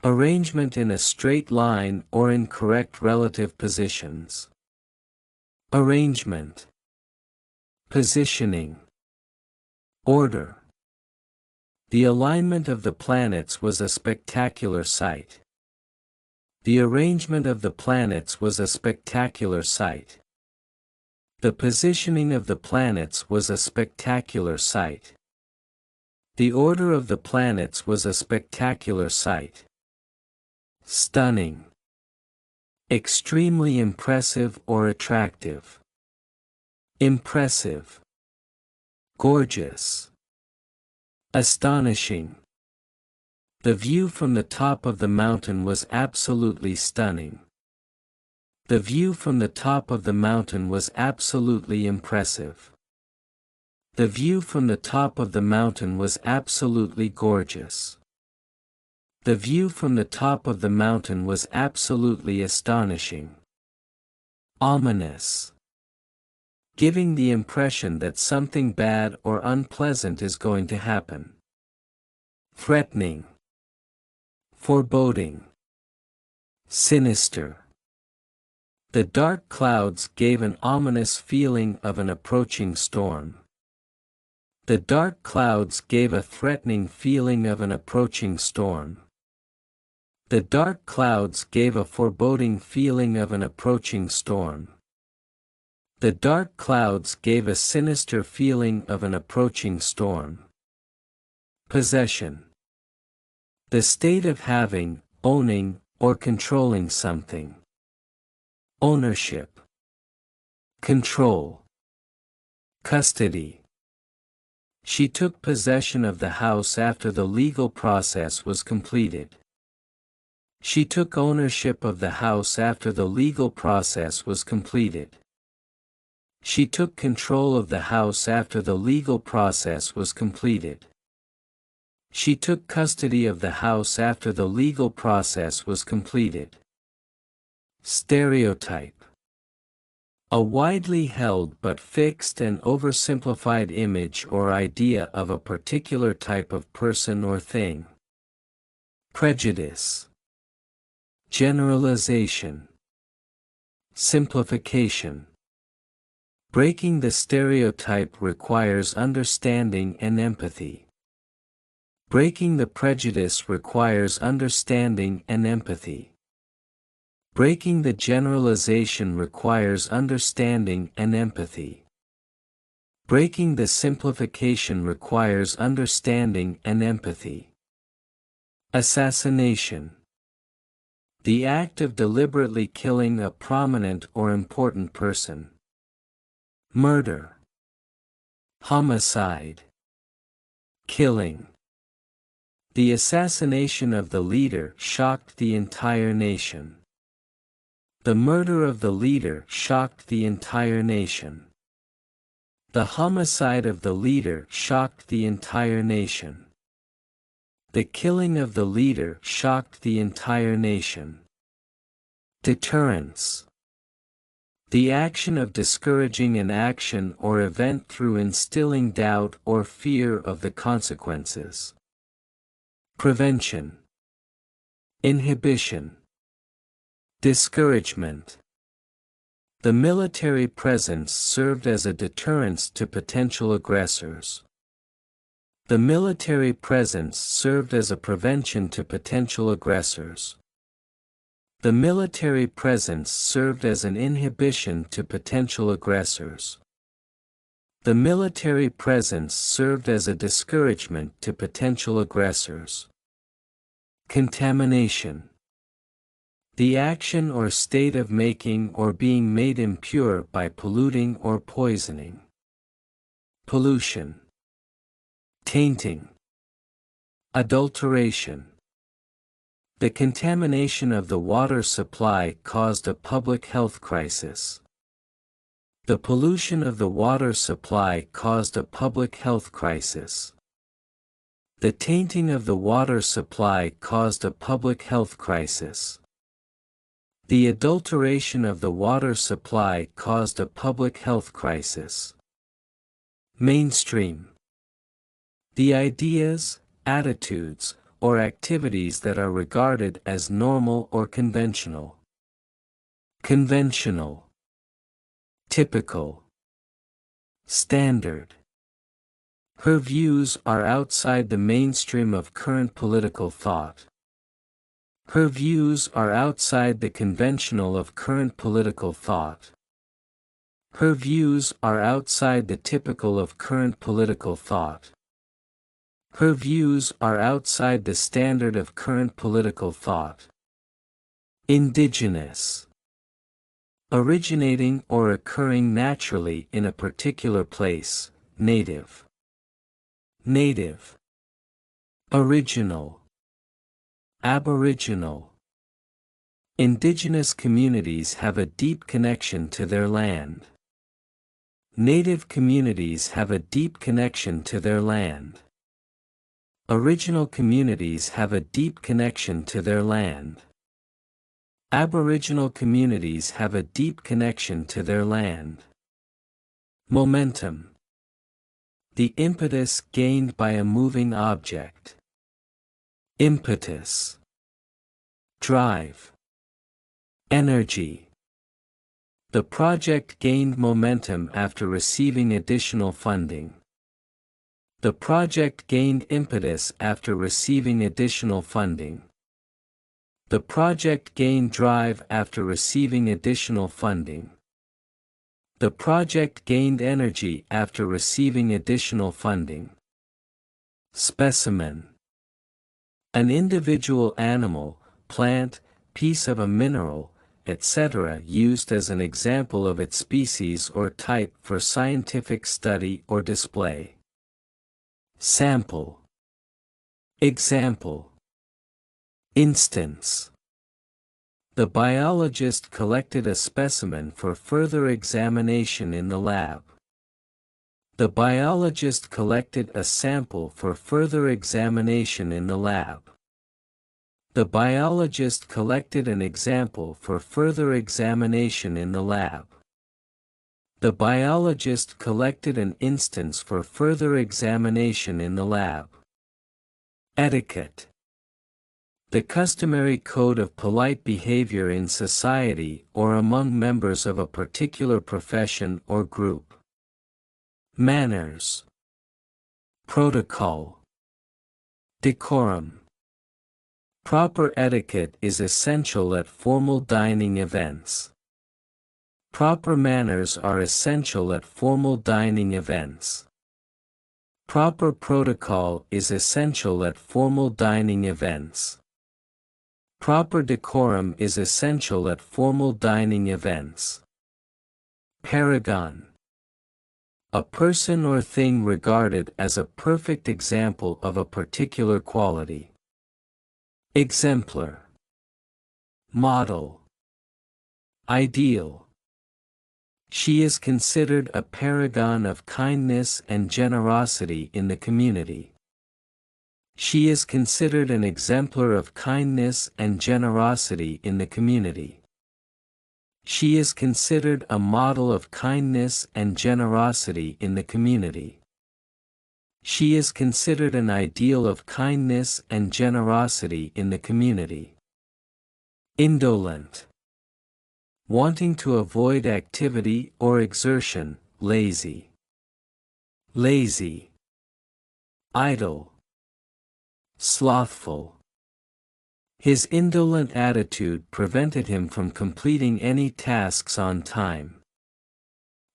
[SPEAKER 1] Arrangement in a straight line or in correct relative positions. Arrangement. Positioning. Order. The alignment of the planets was a spectacular sight. The arrangement of the planets was a spectacular sight. The positioning of the planets was a spectacular sight. The order of the planets was a spectacular sight. Stunning. Extremely impressive or attractive. Impressive. Gorgeous. Astonishing. The view from the top of the mountain was absolutely stunning. The view from the top of the mountain was absolutely impressive. The view from the top of the mountain was absolutely gorgeous. The view from the top of the mountain was absolutely astonishing. Ominous. Giving the impression that something bad or unpleasant is going to happen. Threatening. Foreboding. Sinister. The dark clouds gave an ominous feeling of an approaching storm. The dark clouds gave a threatening feeling of an approaching storm. The dark clouds gave a foreboding feeling of an approaching storm. The dark clouds gave a sinister feeling of an approaching storm. Possession. The state of having, owning, or controlling something. Ownership. Control. Custody. She took possession of the house after the legal process was completed. She took ownership of the house after the legal process was completed. She took control of the house after the legal process was completed. She took custody of the house after the legal process was completed. Stereotype. A widely held but fixed and oversimplified image or idea of a particular type of person or thing. Prejudice. Generalization. Simplification. Breaking the stereotype requires understanding and empathy. Breaking the prejudice requires understanding and empathy. Breaking the generalization requires understanding and empathy. Breaking the simplification requires understanding and empathy. Assassination. The act of deliberately killing a prominent or important person. Murder. Homicide. Killing. The assassination of the leader shocked the entire nation. The murder of the leader shocked the entire nation. The homicide of the leader shocked the entire nation. The killing of the leader shocked the entire nation. Deterrence. The action of discouraging an action or event through instilling doubt or fear of the consequences. Prevention. Inhibition. Discouragement. The military presence served as a deterrence to potential aggressors. The military presence served as a prevention to potential aggressors. The military presence served as an inhibition to potential aggressors. The military presence served as a discouragement to potential aggressors. Contamination. The action or state of making or being made impure by polluting or poisoning. Pollution. Tainting. Adulteration. The contamination of the water supply caused a public health crisis. The pollution of the water supply caused a public health crisis. The tainting of the water supply caused a public health crisis. The adulteration of the water supply caused a public health crisis. Mainstream. The ideas, attitudes, or activities that are regarded as normal or conventional. Conventional. Typical. Standard. Her views are outside the mainstream of current political thought. Her views are outside the conventional of current political thought. Her views are outside the typical of current political thought. Her views are outside the standard of current political thought. Indigenous. Originating or occurring naturally in a particular place, native. Native. Original. Aboriginal. Indigenous communities have a deep connection to their land. Native communities have a deep connection to their land. Original communities have a deep connection to their land. Aboriginal communities have a deep connection to their land. Momentum. The impetus gained by a moving object. Impetus. Drive. Energy. The project gained momentum after receiving additional funding. The project gained impetus after receiving additional funding. The project gained drive after receiving additional funding. The project gained energy after receiving additional funding. Specimen. An individual animal, plant, piece of a mineral, etc. used as an example of its species or type for scientific study or display. Sample. Example. Instance. The biologist collected a specimen for further examination in the lab. The biologist collected a sample for further examination in the lab. The biologist collected an example for further examination in the lab. The biologist collected an instance for further examination in the lab. Etiquette. The customary code of polite behavior in society or among members of a particular profession or group. Manners. Protocol. Decorum. Proper etiquette is essential at formal dining events. Proper manners are essential at formal dining events. Proper protocol is essential at formal dining events. Proper decorum is essential at formal dining events. Paragon. A person or thing regarded as a perfect example of a particular quality. Exemplar. Model. Ideal. She is considered a paragon of kindness and generosity in the community. She is considered an exemplar of kindness and generosity in the community. She is considered a model of kindness and generosity in the community. She is considered an ideal of kindness and generosity in the community. Indolent. Wanting to avoid activity or exertion, lazy. Lazy. Idle. Slothful. His indolent attitude prevented him from completing any tasks on time.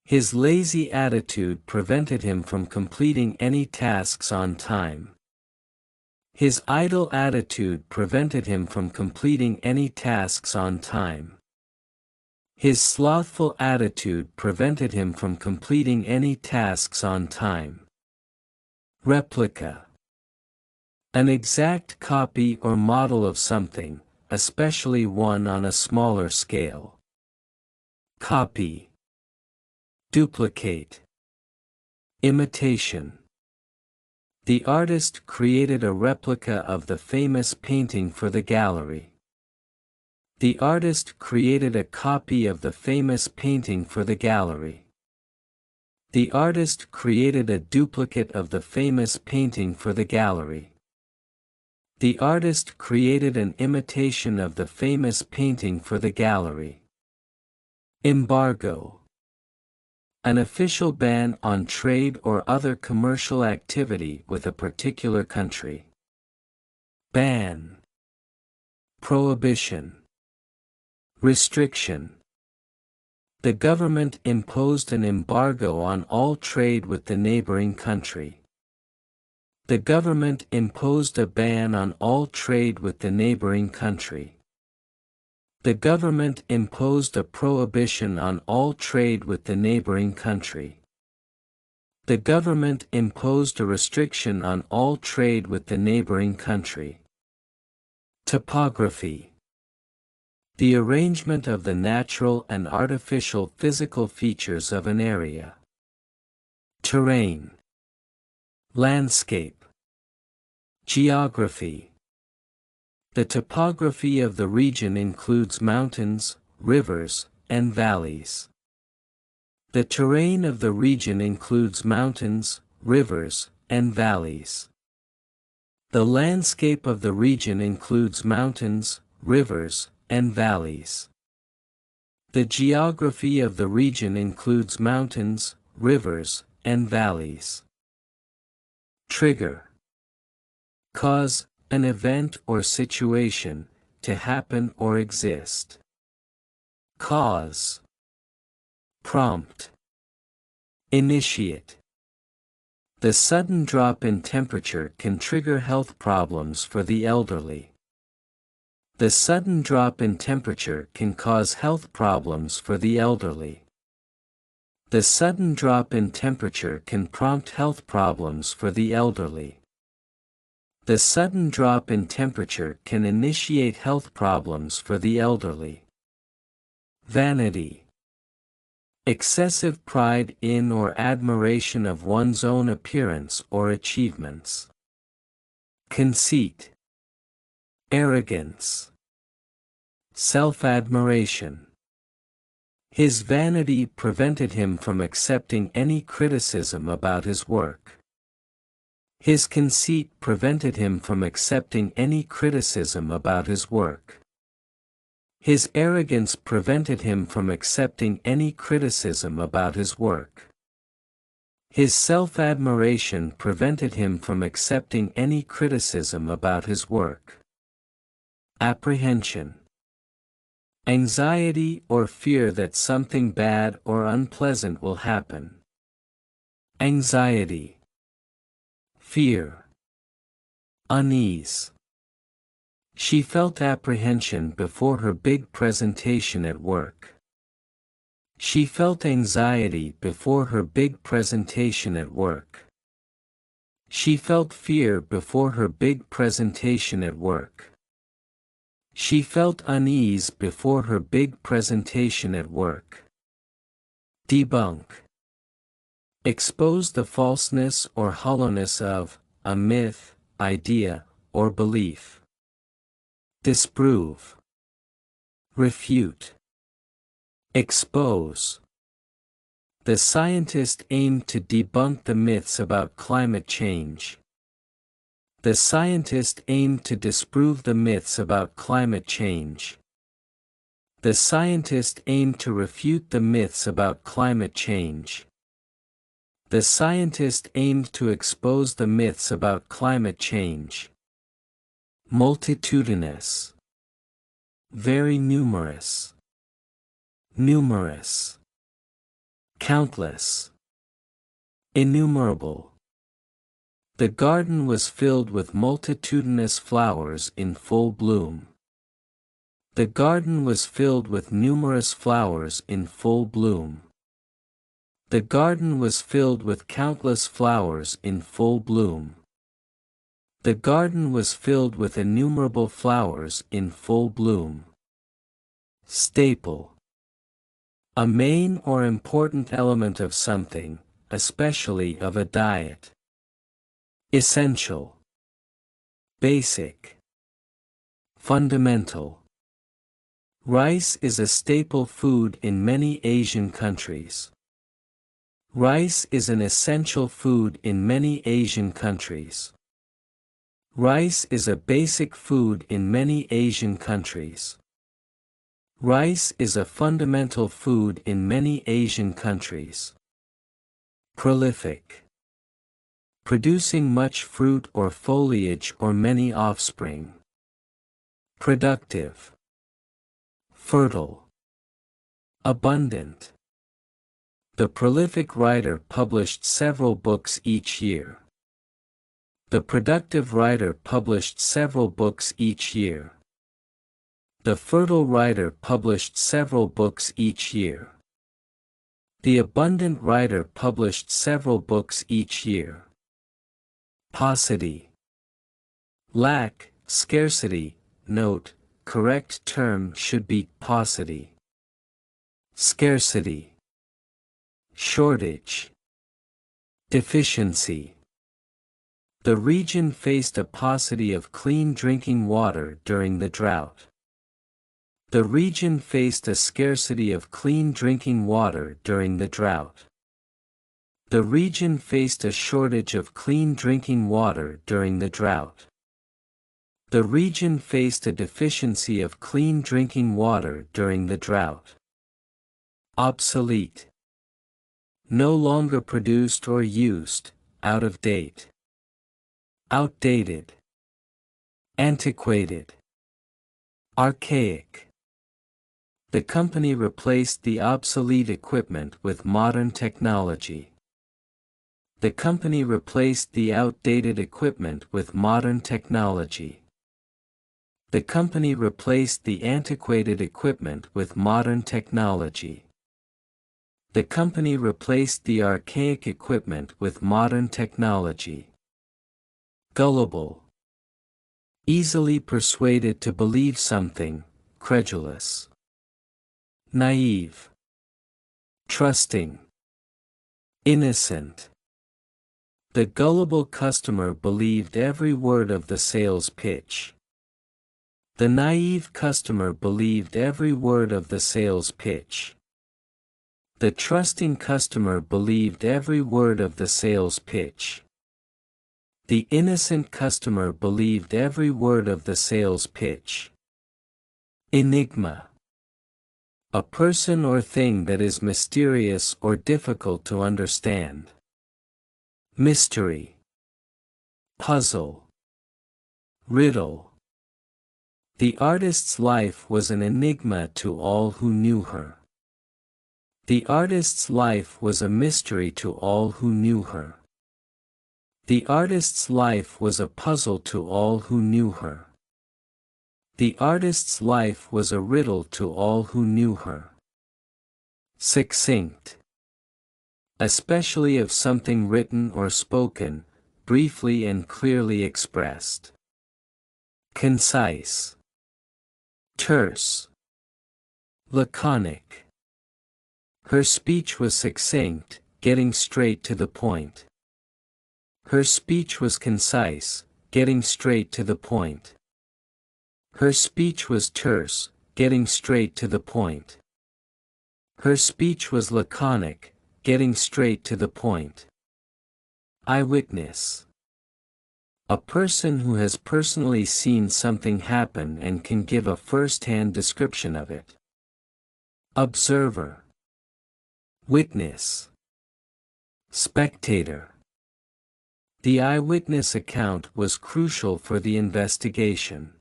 [SPEAKER 1] His lazy attitude prevented him from completing any tasks on time. His idle attitude prevented him from completing any tasks on time. His slothful attitude prevented him from completing any tasks on time. Replica. An exact copy or model of something, especially one on a smaller scale. Copy. Duplicate. Imitation. The artist created a replica of the famous painting for the gallery. The artist created a copy of the famous painting for the gallery. The artist created a duplicate of the famous painting for the gallery. The artist created an imitation of the famous painting for the gallery. Embargo. An official ban on trade or other commercial activity with a particular country. Ban. Prohibition. Restriction. The government imposed an embargo on all trade with the neighboring country. The government imposed a ban on all trade with the neighboring country. The government imposed a prohibition on all trade with the neighboring country. The government imposed a restriction on all trade with the neighboring country. Topography. The arrangement of the natural and artificial physical features of an area. Terrain. Landscape. Geography. The topography of the region includes mountains, rivers, and valleys. The terrain of the region includes mountains, rivers, and valleys. The landscape of the region includes mountains, rivers, and valleys. The geography of the region includes mountains, rivers, and valleys. Trigger. Cause an event or situation to happen or exist. Cause. Prompt. Initiate. The sudden drop in temperature can trigger health problems for the elderly. The sudden drop in temperature can cause health problems for the elderly. The sudden drop in temperature can prompt health problems for the elderly. The sudden drop in temperature can initiate health problems for the elderly. Vanity. Excessive pride in or admiration of one's own appearance or achievements. Conceit. Arrogance. Self-admiration. His vanity prevented him from accepting any criticism about his work. His conceit prevented him from accepting any criticism about his work. His arrogance prevented him from accepting any criticism about his work. His self-admiration prevented him from accepting any criticism about his work. Apprehension. Anxiety or fear that something bad or unpleasant will happen. Anxiety. fear, unease. She felt apprehension before her big presentation at work. She felt anxiety before her big presentation at work. She felt fear before her big presentation at work. She felt unease before her big presentation at work. Debunk. Expose the falseness or hollowness of a myth, idea, or belief. Disprove. Refute. Expose. The scientist aimed to debunk the myths about climate change. The scientist aimed to disprove the myths about climate change. The scientist aimed to refute the myths about climate change. The scientist aimed to expose the myths about climate change. Multitudinous. Very numerous. Numerous. Countless. Innumerable. The garden was filled with multitudinous flowers in full bloom. The garden was filled with numerous flowers in full bloom. The garden was filled with countless flowers in full bloom. The garden was filled with innumerable flowers in full bloom. Staple. A main or important element of something, especially of a diet. Essential. Basic. Fundamental. Rice is a staple food in many Asian countries. Rice is an essential food in many Asian countries. Rice is a basic food in many Asian countries. Rice is a fundamental food in many Asian countries. Prolific. Producing much fruit or foliage or many offspring. Productive. Fertile. Abundant. The prolific writer published several books each year. The productive writer published several books each year. The fertile writer published several books each year. The abundant writer published several books each year. Paucity. Lack, scarcity. Note, correct term should be paucity. Scarcity. Shortage. Deficiency. The region faced a paucity of clean drinking water during the drought. The region faced a scarcity of clean drinking water during the drought. The region faced a shortage of clean drinking water during the drought. The region faced a deficiency of clean drinking water during the drought. Obsolete. No longer produced or used, out of date. Outdated. Antiquated. Archaic. The company replaced the obsolete equipment with modern technology. The company replaced the outdated equipment with modern technology. The company replaced the antiquated equipment with modern technology. The company replaced the archaic equipment with modern technology. Gullible. Easily persuaded to believe something, credulous. Naive. Trusting. Innocent. The gullible customer believed every word of the sales pitch. The naive customer believed every word of the sales pitch. The trusting customer believed every word of the sales pitch. The innocent customer believed every word of the sales pitch. Enigma. A person or thing that is mysterious or difficult to understand. Mystery. Puzzle. Riddle. The artist's life was an enigma to all who knew her. The artist's life was a mystery to all who knew her. The artist's life was a puzzle to all who knew her. The artist's life was a riddle to all who knew her. Succinct. Especially of something written or spoken, briefly and clearly expressed. Concise. Terse. Laconic. Her speech was succinct, getting straight to the point. Her speech was concise, getting straight to the point. Her speech was terse, getting straight to the point. Her speech was laconic, getting straight to the point. Eyewitness. A person who has personally seen something happen and can give a first-hand description of it. Observer. Witness. Spectator. The eyewitness account was crucial for the investigation.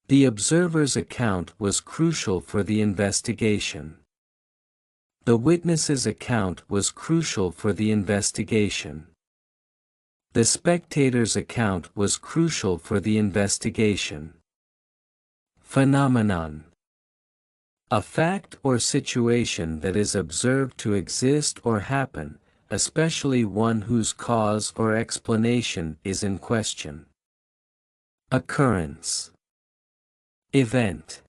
[SPEAKER 1] The observer's account was crucial for the investigation. The witness's account was crucial for the investigation. The spectator's account was crucial for the investigation. Phenomenon. A fact or situation that is observed to exist or happen, especially one whose cause or explanation is in question. Occurrence. Event.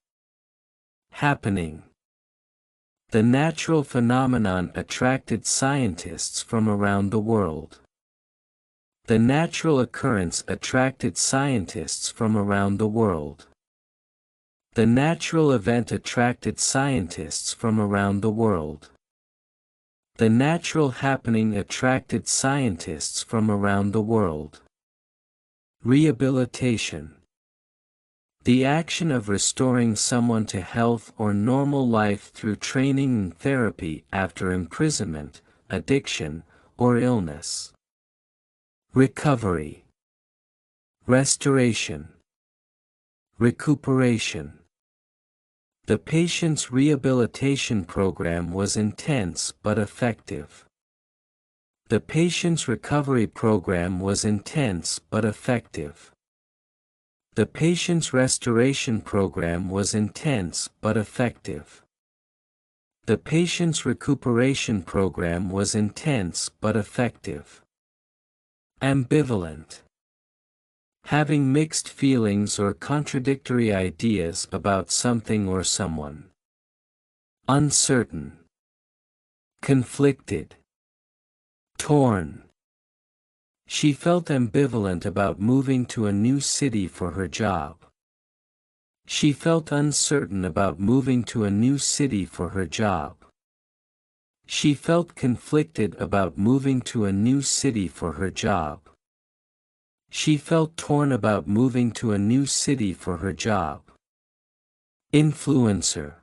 [SPEAKER 1] Happening. The natural phenomenon attracted scientists from around the world. The natural occurrence attracted scientists from around the world. The natural event attracted scientists from around the world. The natural happening attracted scientists from around the world. Rehabilitation. The action of restoring someone to health or normal life through training and therapy after imprisonment, addiction, or illness. Recovery. Restoration. Recuperation. The patient's rehabilitation program was intense but effective. The patient's recovery program was intense but effective. The patient's restoration program was intense but effective. The patient's recuperation program was intense but effective. Ambivalent. Having mixed feelings or contradictory ideas about something or someone. Uncertain. Conflicted. Torn. She felt ambivalent about moving to a new city for her job. She felt uncertain about moving to a new city for her job. She felt conflicted about moving to a new city for her job. She felt torn about moving to a new city for her job. Influencer.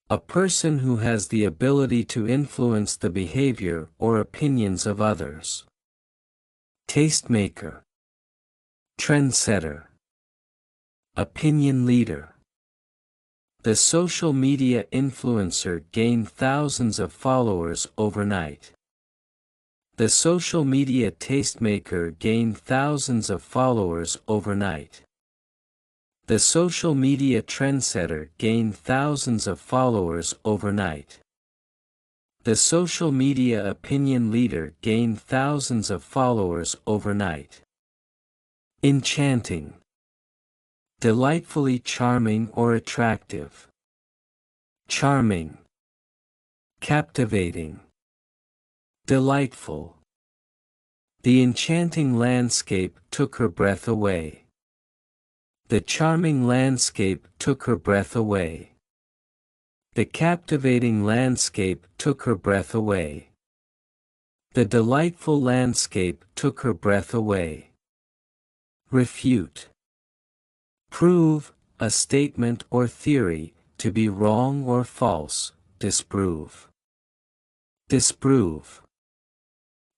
[SPEAKER 1] A person who has the ability to influence the behavior or opinions of others. Tastemaker. Trendsetter. Opinion leader. The social media influencer gained thousands of followers overnight. The social media tastemaker gained thousands of followers overnight. The social media trendsetter gained thousands of followers overnight. The social media opinion leader gained thousands of followers overnight. Enchanting. Delightfully charming or attractive. Charming. Captivating. Delightful. The enchanting landscape took her breath away. The charming landscape took her breath away. The captivating landscape took her breath away. The delightful landscape took her breath away. Refute. Prove, a statement or theory, to be wrong or false, disprove. Disprove.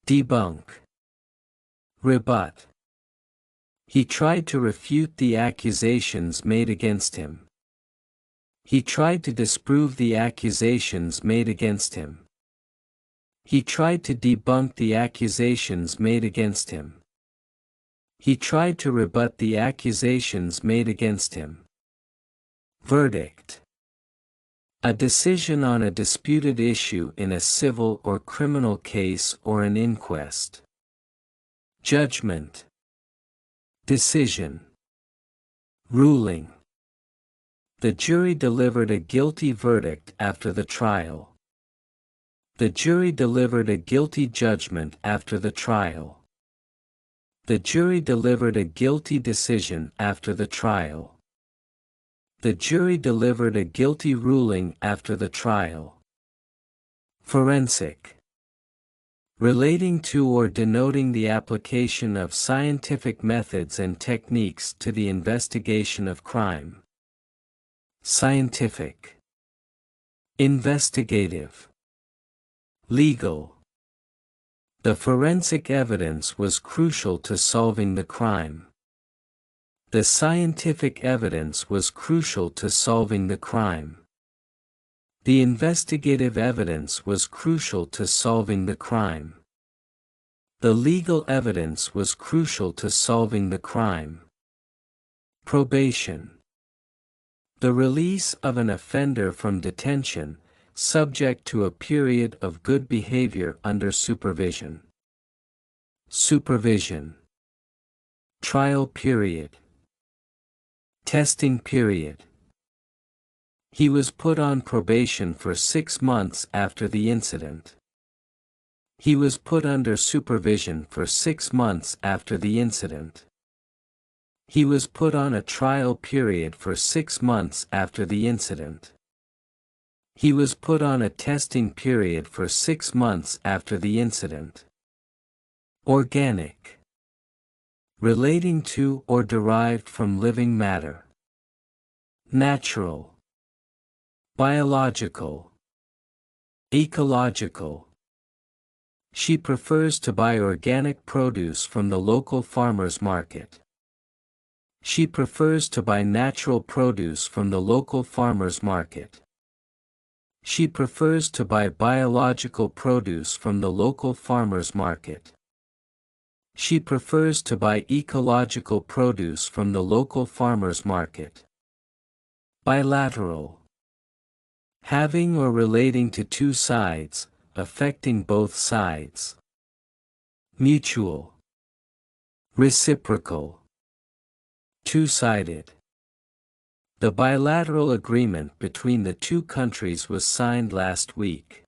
[SPEAKER 1] Debunk. Rebut. He tried to refute the accusations made against him. He tried to disprove the accusations made against him. He tried to debunk the accusations made against him. He tried to rebut the accusations made against him. Verdict. A decision on a disputed issue in a civil or criminal case or an inquest. Judgment. Decision. Ruling. The jury delivered a guilty verdict after the trial. The jury delivered a guilty judgment after the trial. The jury delivered a guilty decision after the trial. The jury delivered a guilty ruling after the trial. Forensic. Relating to or denoting the application of scientific methods and techniques to the investigation of crime. Scientific. Investigative. Legal. The forensic evidence was crucial to solving the crime. The scientific evidence was crucial to solving the crime. The investigative evidence was crucial to solving the crime. The legal evidence was crucial to solving the crime. Probation. The release of an offender from detention, subject to a period of good behavior under supervision. Supervision. Trial period. Testing period. He was put on probation for 6 months after the incident. He was put under supervision for 6 months after the incident. He was put on a trial period for 6 months after the incident. He was put on a testing period for 6 months after the incident. Organic. Relating to or derived from living matter. Natural. Biological. Ecological. She prefers to buy organic produce from the local farmer's market. She prefers to buy natural produce from the local farmer's market. She prefers to buy biological produce from the local farmer's market. She prefers to buy ecological produce from the local farmer's market. Bilateral. Having or relating to two sides, affecting both sides. Mutual. Reciprocal. Two-sided. The bilateral agreement between the two countries was signed last week.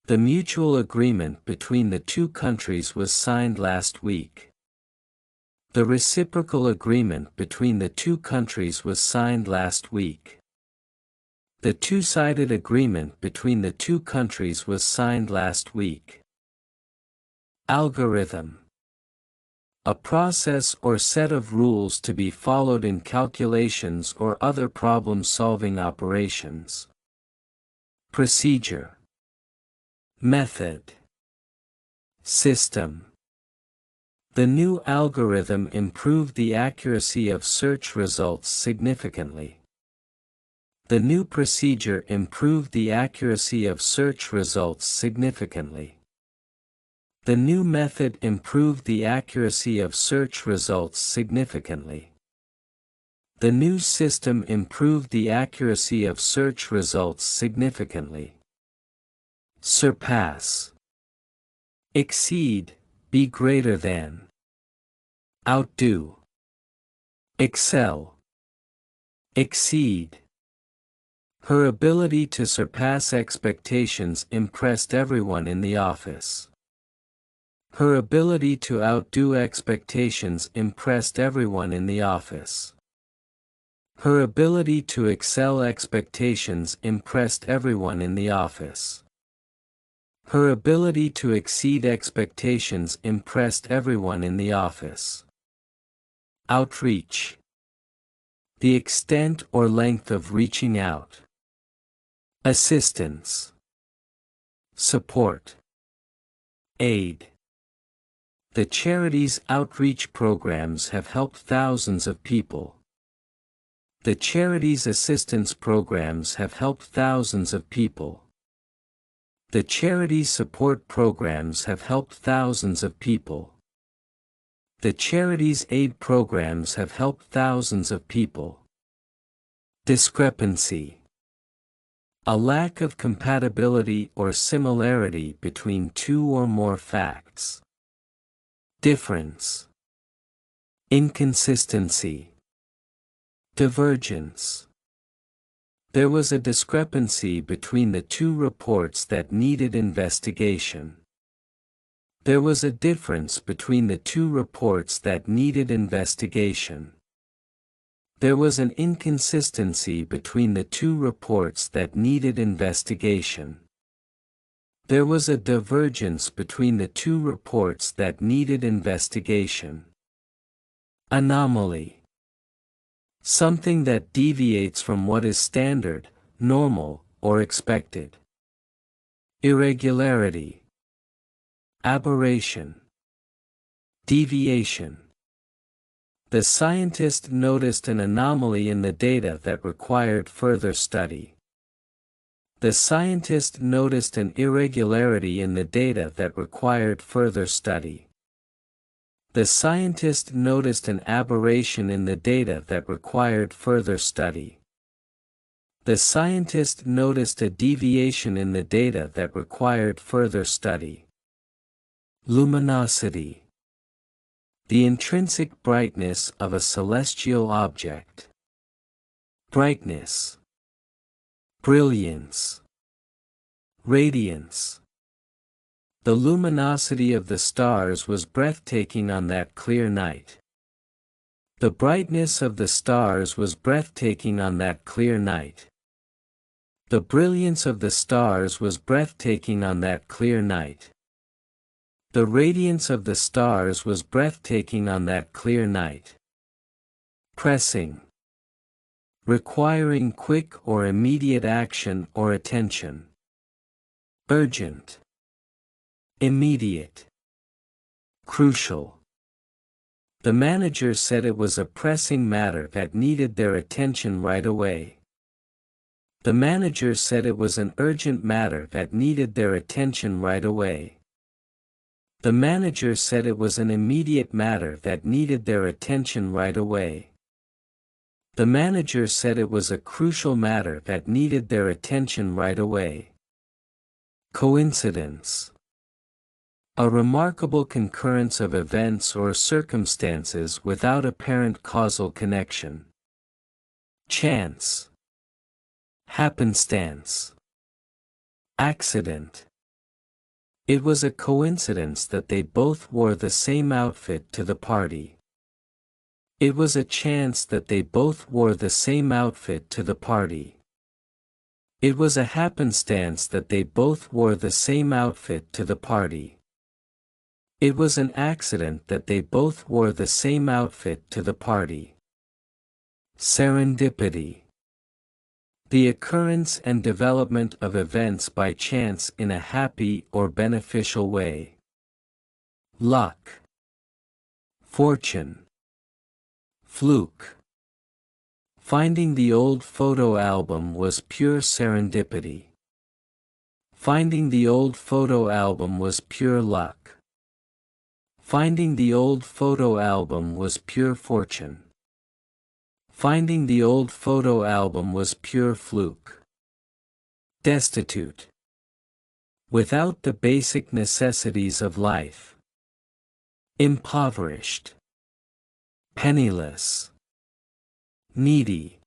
[SPEAKER 1] The mutual agreement between the two countries was signed last week. The reciprocal agreement between the two countries was signed last week. The two-sided agreement between the two countries was signed last week. Algorithm. A process or set of rules to be followed in calculations or other problem-solving operations. Procedure. Method. System. The new algorithm improved the accuracy of search results significantly. The new procedure improved the accuracy of search results significantly. The new method improved the accuracy of search results significantly. The new system improved the accuracy of search results significantly. Surpass. Exceed, be greater than. Outdo. Excel. Exceed. Her ability to surpass expectations impressed everyone in the office. Her ability to outdo expectations impressed everyone in the office. Her ability to excel expectations impressed everyone in the office. Her ability to exceed expectations impressed everyone in the office. Outreach. The extent or length of reaching out. Assistance. Support. Aid. The charity's outreach programs have helped thousands of people. The charity's assistance programs have helped thousands of people. The charity support programs have helped thousands of people. The charity's aid programs have helped thousands of people. Discrepancy. A lack of compatibility or similarity between two or more facts. Difference. Inconsistency. Divergence. There was a discrepancy between the two reports that needed investigation. There was a difference between the two reports that needed investigation. There was an inconsistency between the two reports that needed investigation. There was a divergence between the two reports that needed investigation. Anomaly. Something that deviates from what is standard, normal, or expected. Irregularity. Aberration. Deviation. The scientist noticed an anomaly in the data that required further study. The scientist noticed an irregularity in the data that required further study. The scientist noticed an aberration in the data that required further study. The scientist noticed a deviation in the data that required further study. Luminosity. The intrinsic brightness of a celestial object. Brightness. Brilliance. Radiance. The luminosity of the stars was breathtaking on that clear night. The brightness of the stars was breathtaking on that clear night. The brilliance of the stars was breathtaking on that clear night. The radiance of the stars was breathtaking on that clear night. Pressing. Requiring quick or immediate action or attention. Urgent. Immediate. Crucial. The manager said it was a pressing matter that needed their attention right away. The manager said it was an urgent matter that needed their attention right away. The manager said it was an immediate matter that needed their attention right away. The manager said it was a crucial matter that needed their attention right away. Coincidence. A remarkable concurrence of events or circumstances without apparent causal connection. Chance. Happenstance. Accident. It was a coincidence that they both wore the same outfit to the party. It was a chance that they both wore the same outfit to the party. It was a happenstance that they both wore the same outfit to the party. It was an accident that they both wore the same outfit to the party. Serendipity. The occurrence and development of events by chance in a happy or beneficial way. Luck. Fortune. Fluke. Finding the old photo album was pure serendipity. Finding the old photo album was pure luck. Finding the old photo album was pure fortune. Finding the old photo album was pure fluke. Destitute. Without the basic necessities of life. Impoverished. Penniless. Needy.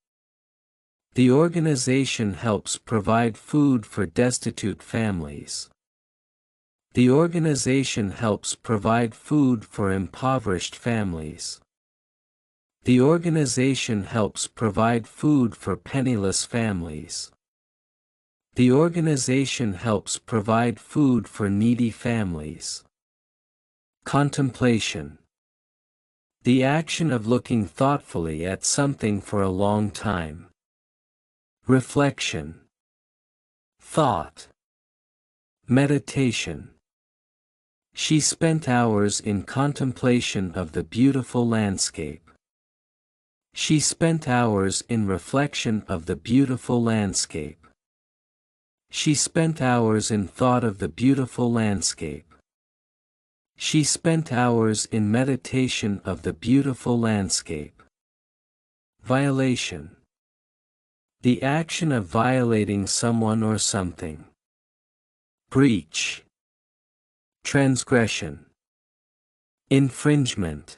[SPEAKER 1] The organization helps provide food for destitute families. The organization helps provide food for impoverished families. The organization helps provide food for penniless families. The organization helps provide food for needy families. Contemplation. The action of looking thoughtfully at something for a long time. Reflection. Thought. Meditation. She spent hours in contemplation of the beautiful landscape. She spent hours in reflection of the beautiful landscape. She spent hours in thought of the beautiful landscape. She spent hours in meditation of the beautiful landscape. Violation. The action of violating someone or something. Breach. Transgression. Infringement.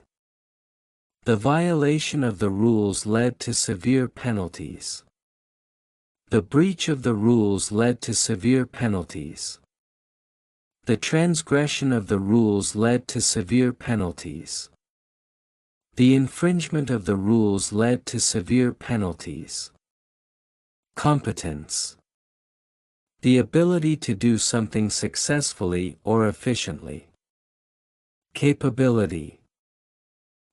[SPEAKER 1] The violation of the rules led to severe penalties. The breach of the rules led to severe penalties. The transgression of the rules led to severe penalties. The infringement of the rules led to severe penalties. Competence. The ability to do something successfully or efficiently. Capability.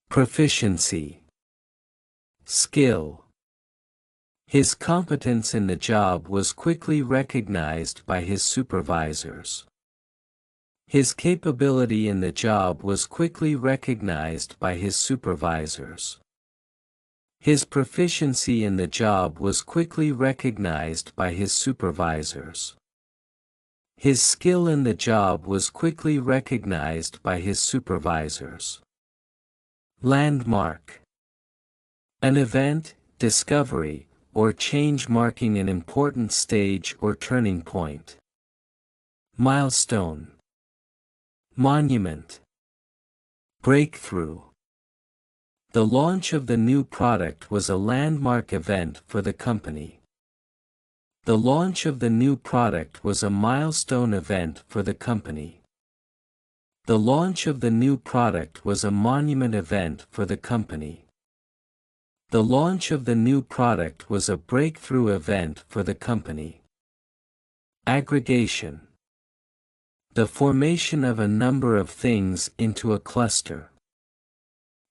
[SPEAKER 1] Proficiency. Skill. His competence in the job was quickly recognized by his supervisors. His capability in the job was quickly recognized by his supervisors. His proficiency in the job was quickly recognized by his supervisors. His skill in the job was quickly recognized by his supervisors. Landmark. An event, discovery, or change marking an important stage or turning point. Milestone. Monument. Breakthrough. The launch of the new product was a landmark event for the company. The launch of the new product was a milestone event for the company. The launch of the new product was a monument event for the company. The launch of the new product was a breakthrough event for the company. Aggregation. The formation of a number of things into a cluster.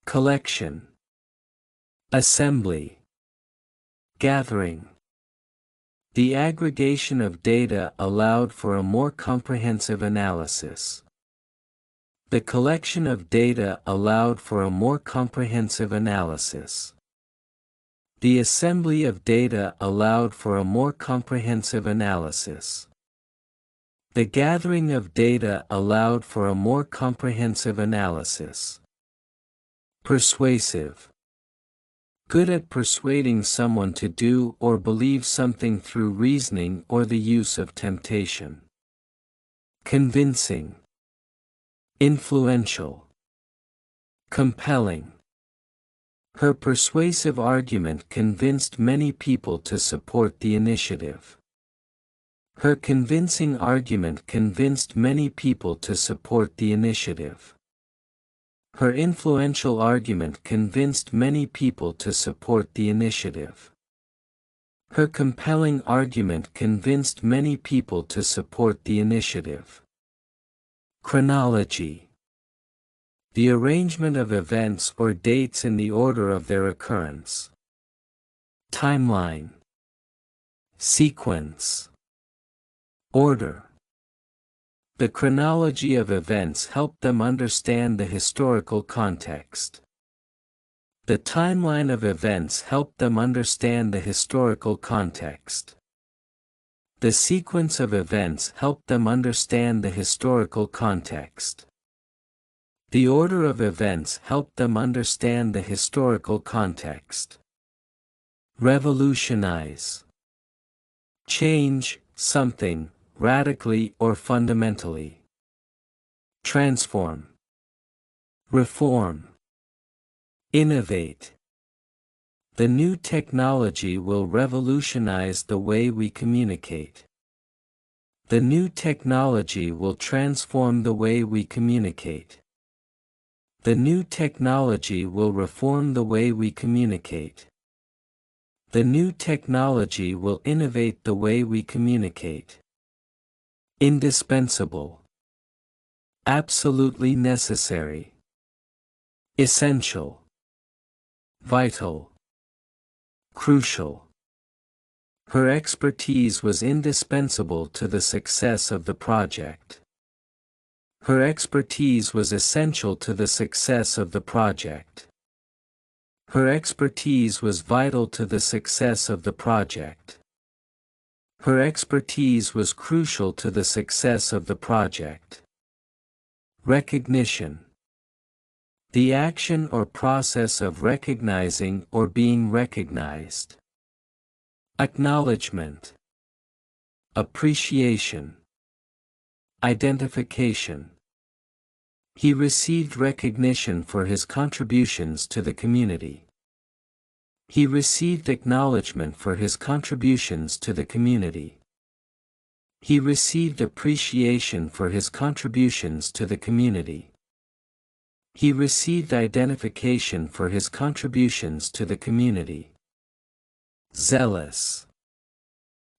[SPEAKER 1] Collection. Assembly. Gathering. The aggregation of data allowed for a more comprehensive analysis. The collection of data allowed for a more comprehensive analysis. The assembly of data allowed for a more comprehensive analysis. The gathering of data allowed for a more comprehensive analysis. Persuasive. Good at persuading someone to do or believe something through reasoning or the use of temptation. Convincing. Influential. Compelling. Her persuasive argument convinced many people to support the initiative. Her convincing argument convinced many people to support the initiative. Her influential argument convinced many people to support the initiative. Her compelling argument convinced many people to support the initiative. Chronology. The arrangement of events or dates in the order of their occurrence. Timeline. Sequence. Order. The chronology of events helped them understand the historical context. The timeline of events helped them understand the historical context. The sequence of events helped them understand the historical context. The order of events helped them understand the historical context. Revolutionize. Change something, radically or fundamentally. Transform. Reform. Innovate. The new technology will revolutionize the way we communicate. The new technology will transform the way we communicate. The new technology will reform the way we communicate. The new technology will innovate the way we communicate. Indispensable. Absolutely necessary. Essential. Vital. Crucial. Her expertise was indispensable to the success of the project. Her expertise was essential to the success of the project. Her expertise was vital to the success of the project. Her expertise was crucial to the success of the project. Recognition. The action or process of recognizing or being recognized. Acknowledgement. Appreciation. Identification. He received recognition for his contributions to the community. He received acknowledgement for his contributions to the community. He received appreciation for his contributions to the community. He received identification for his contributions to the community. Zealous.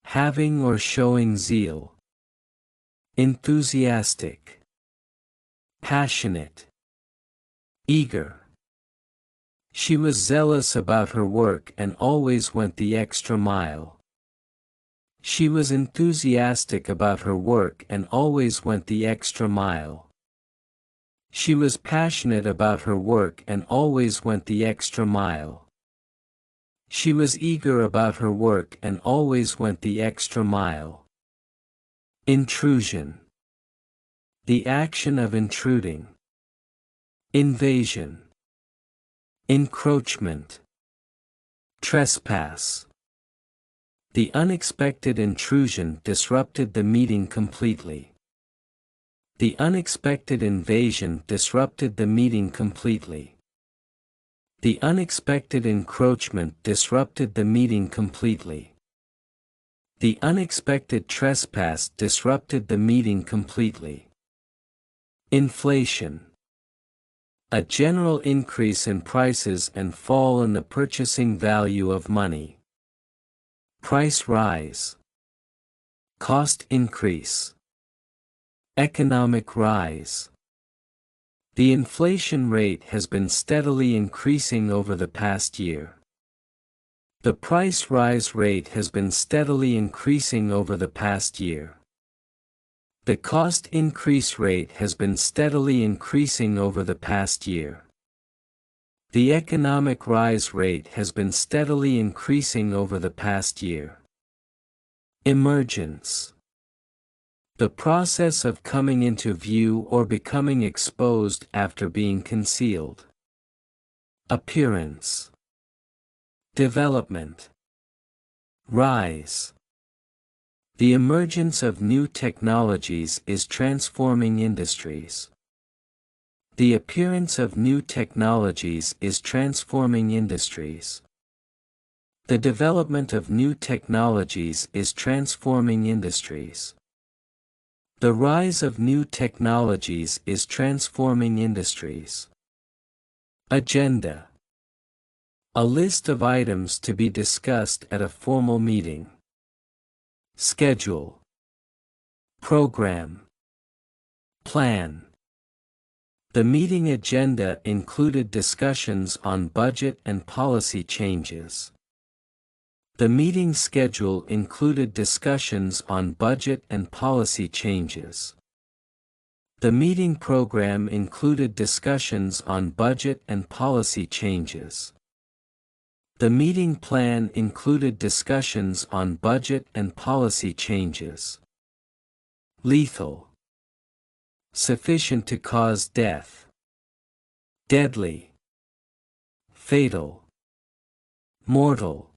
[SPEAKER 1] Having or showing zeal. Enthusiastic. Passionate. Eager. She was zealous about her work and always went the extra mile. She was enthusiastic about her work and always went the extra mile. She was passionate about her work and always went the extra mile. She was eager about her work and always went the extra mile. Intrusion. The action of intruding. Invasion. Encroachment. Trespass. The unexpected intrusion disrupted the meeting completely. The unexpected invasion disrupted the meeting completely. The unexpected encroachment disrupted the meeting completely. The unexpected trespass disrupted the meeting completely. Inflation. A general increase in prices and fall in the purchasing value of money. Price rise. Cost increase. Economic rise. The inflation rate has been steadily increasing over the past year. The price rise rate has been steadily increasing over the past year. The cost increase rate has been steadily increasing over the past year. The economic rise rate has been steadily increasing over the past year. Emergence. The process of coming into view or becoming exposed after being concealed. Appearance. Development. Rise. The emergence of new technologies is transforming industries. The appearance of new technologies is transforming industries. The development of new technologies is transforming industries. The rise of new technologies is transforming industries. Agenda. A list of items to be discussed at a formal meeting. Schedule. Program. Plan. The meeting agenda included discussions on budget and policy changes. The meeting schedule included discussions on budget and policy changes. The meeting program included discussions on budget and policy changes. The meeting plan included discussions on budget and policy changes. Lethal. Sufficient to cause death. Deadly. Fatal. Mortal.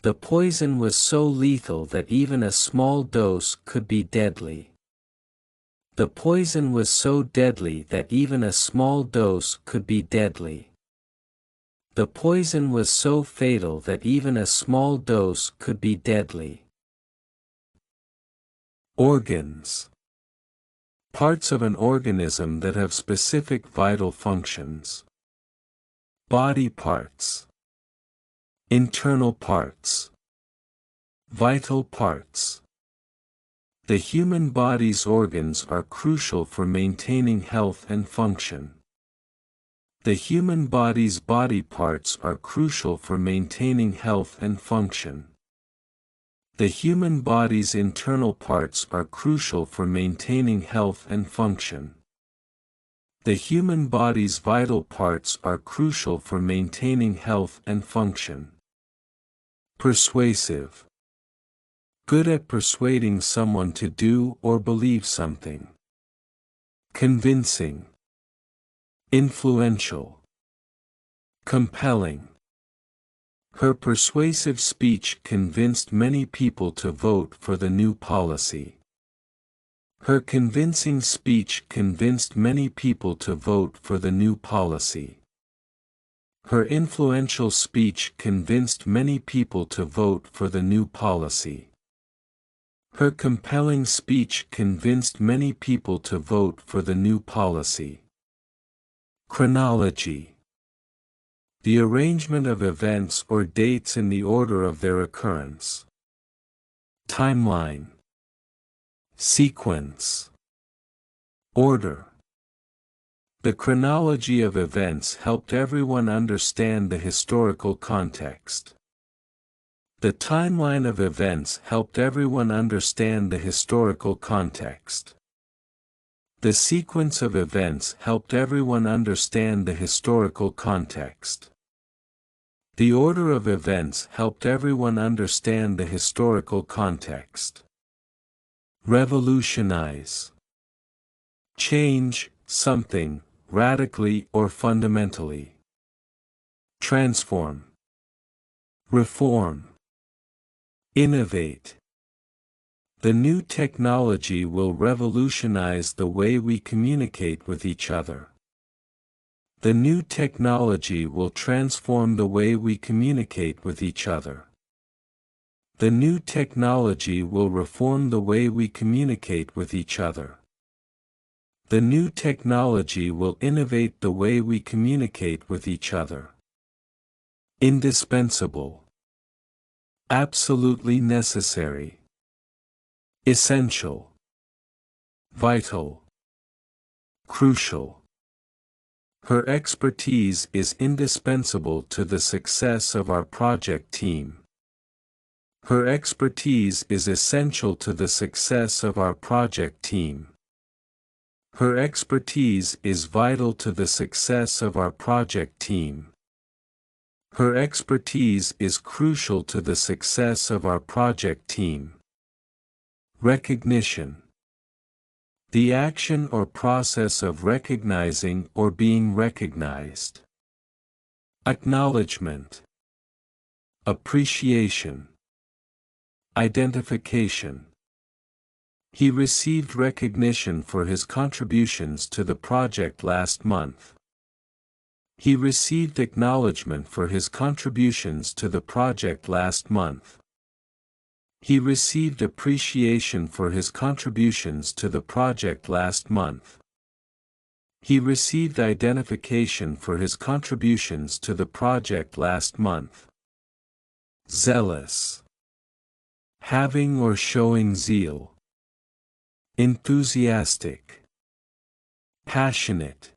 [SPEAKER 1] The poison was so lethal that even a small dose could be deadly. The poison was so deadly that even a small dose could be deadly. The poison was so fatal that even a small dose could be deadly. Organs. Parts of an organism that have specific vital functions. Body parts. Internal parts. Vital parts. The human body's organs are crucial for maintaining health and function. The human body's body parts are crucial for maintaining health and function. The human body's internal parts are crucial for maintaining health and function. The human body's vital parts are crucial for maintaining health and function. Persuasive. Good at persuading someone to do or believe something. Convincing. Influential. Compelling. Her persuasive speech convinced many people to vote for the new policy. Her convincing speech convinced many people to vote for the new policy. Her influential speech convinced many people to vote for the new policy. Her compelling speech convinced many people to vote for the new policy. Chronology. The arrangement of events or dates in the order of their occurrence. Timeline. Sequence. Order. The chronology of events helped everyone understand the historical context. The timeline of events helped everyone understand the historical context. The sequence of events helped everyone understand the historical context. The order of events helped everyone understand the historical context. Revolutionize. Change something, radically or fundamentally. Transform. Reform. Innovate. The new technology will revolutionize the way we communicate with each other. The new technology will transform the way we communicate with each other. The new technology will reform the way we communicate with each other. The new technology will innovate the way we communicate with each other. Indispensable. Absolutely necessary. Essential. Vital. Crucial. Her expertise is indispensable to the success of our project team. Her expertise is essential to the success of our project team. Her expertise is vital to the success of our project team. Her expertise is crucial to the success of our project team. Recognition. The action or process of recognizing or being recognized. Acknowledgement. Appreciation. Identification. He received recognition for his contributions to the project last month. He received acknowledgement for his contributions to the project last month. He received appreciation for his contributions to the project last month. He received identification for his contributions to the project last month. Zealous. Having or showing zeal. Enthusiastic. Passionate.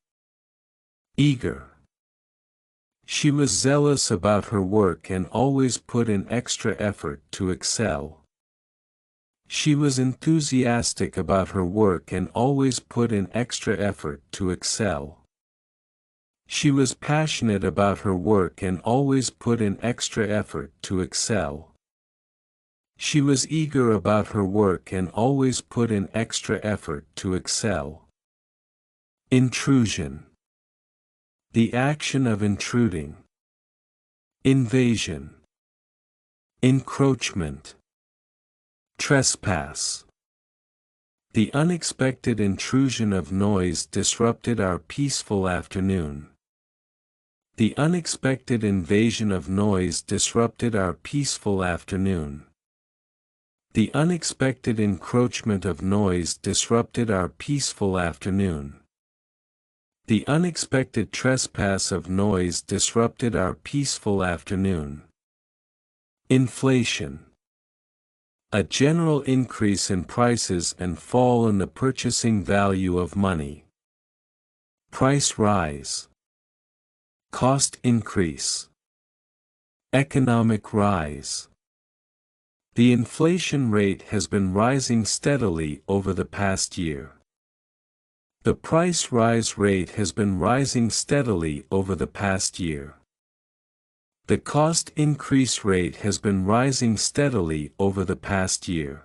[SPEAKER 1] Eager. She was zealous about her work and always put in extra effort to excel. She was enthusiastic about her work and always put in extra effort to excel. She was passionate about her work and always put in extra effort to excel. She was eager about her work and always put in extra effort to excel. Intrusion. The action of intruding. Invasion. Encroachment. Trespass. The unexpected intrusion of noise disrupted our peaceful afternoon. The unexpected invasion of noise disrupted our peaceful afternoon. The unexpected encroachment of noise disrupted our peaceful afternoon. The unexpected trespass of noise disrupted our peaceful afternoon. Inflation. A general increase in prices and fall in the purchasing value of money. Price rise. Cost increase. Economic rise. The inflation rate has been rising steadily over the past year. The price rise rate has been rising steadily over the past year. The cost increase rate has been rising steadily over the past year.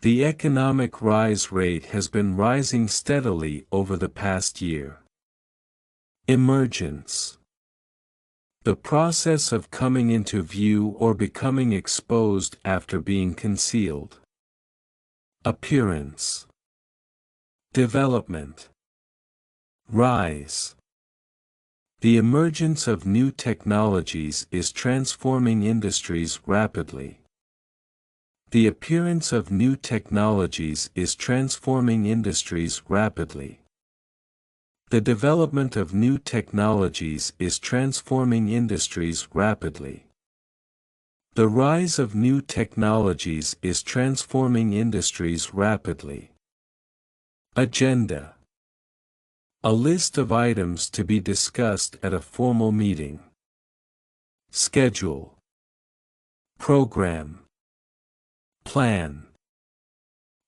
[SPEAKER 1] The economic rise rate has been rising steadily over the past year. Emergence. The process of coming into view or becoming exposed after being concealed. Appearance. Development. Rise. The emergence of new technologies is transforming industries rapidly. The appearance of new technologies is transforming industries rapidly. The development of new technologies is transforming industries rapidly. The rise of new technologies is transforming industries rapidly. Agenda. A list of items to be discussed at a formal meeting. Schedule. Program. Plan.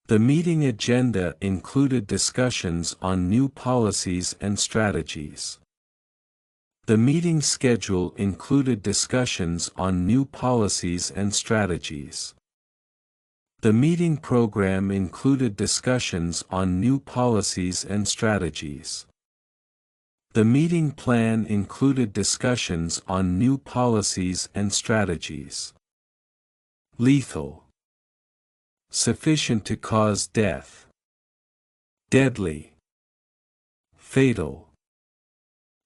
[SPEAKER 1] The meeting agenda included discussions on new policies and strategies. The meeting schedule included discussions on new policies and strategies. The meeting program included discussions on new policies and strategies. The meeting plan included discussions on new policies and strategies. Lethal. Sufficient to cause death. Deadly. Fatal.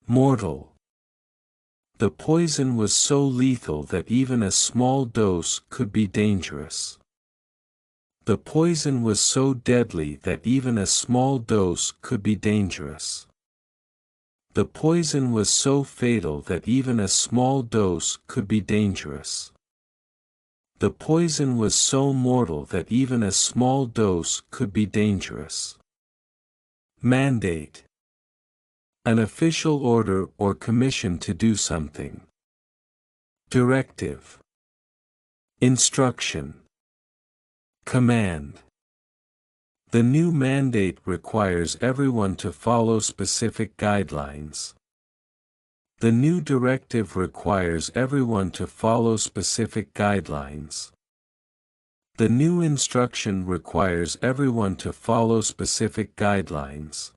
[SPEAKER 1] Mortal. The poison was so lethal that even a small dose could be dangerous. The poison was so deadly that even a small dose could be dangerous. The poison was so fatal that even a small dose could be dangerous. The poison was so mortal that even a small dose could be dangerous. Mandate. An official order or commission to do something. Directive. Instruction. Command. The new mandate requires everyone to follow specific guidelines. The new directive requires everyone to follow specific guidelines. The new instruction requires everyone to follow specific guidelines.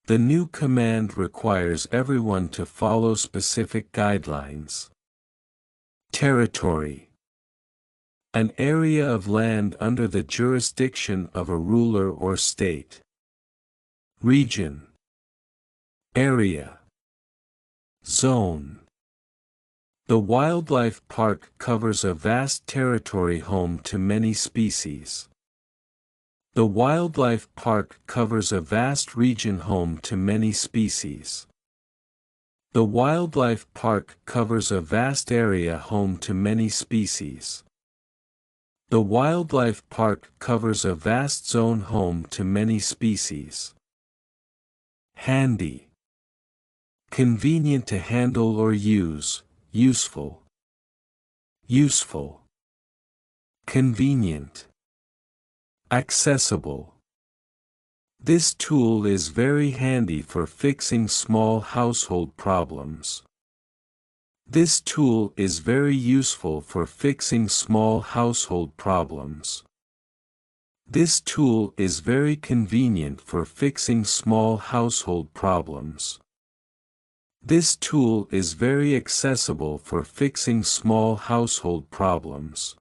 [SPEAKER 1] The new command requires everyone to follow specific guidelines. Territory. An area of land under the jurisdiction of a ruler or state. Region. Area. Zone. The wildlife park covers a vast territory home to many species. The wildlife park covers a vast region home to many species. The wildlife park covers a vast area home to many species. The wildlife park covers a vast zone home to many species. Handy. Convenient to handle or use, useful. Useful. Convenient. Accessible. This tool is very handy for fixing small household problems. This tool is very useful for fixing small household problems. This tool is very convenient for fixing small household problems. This tool is very accessible for fixing small household problems.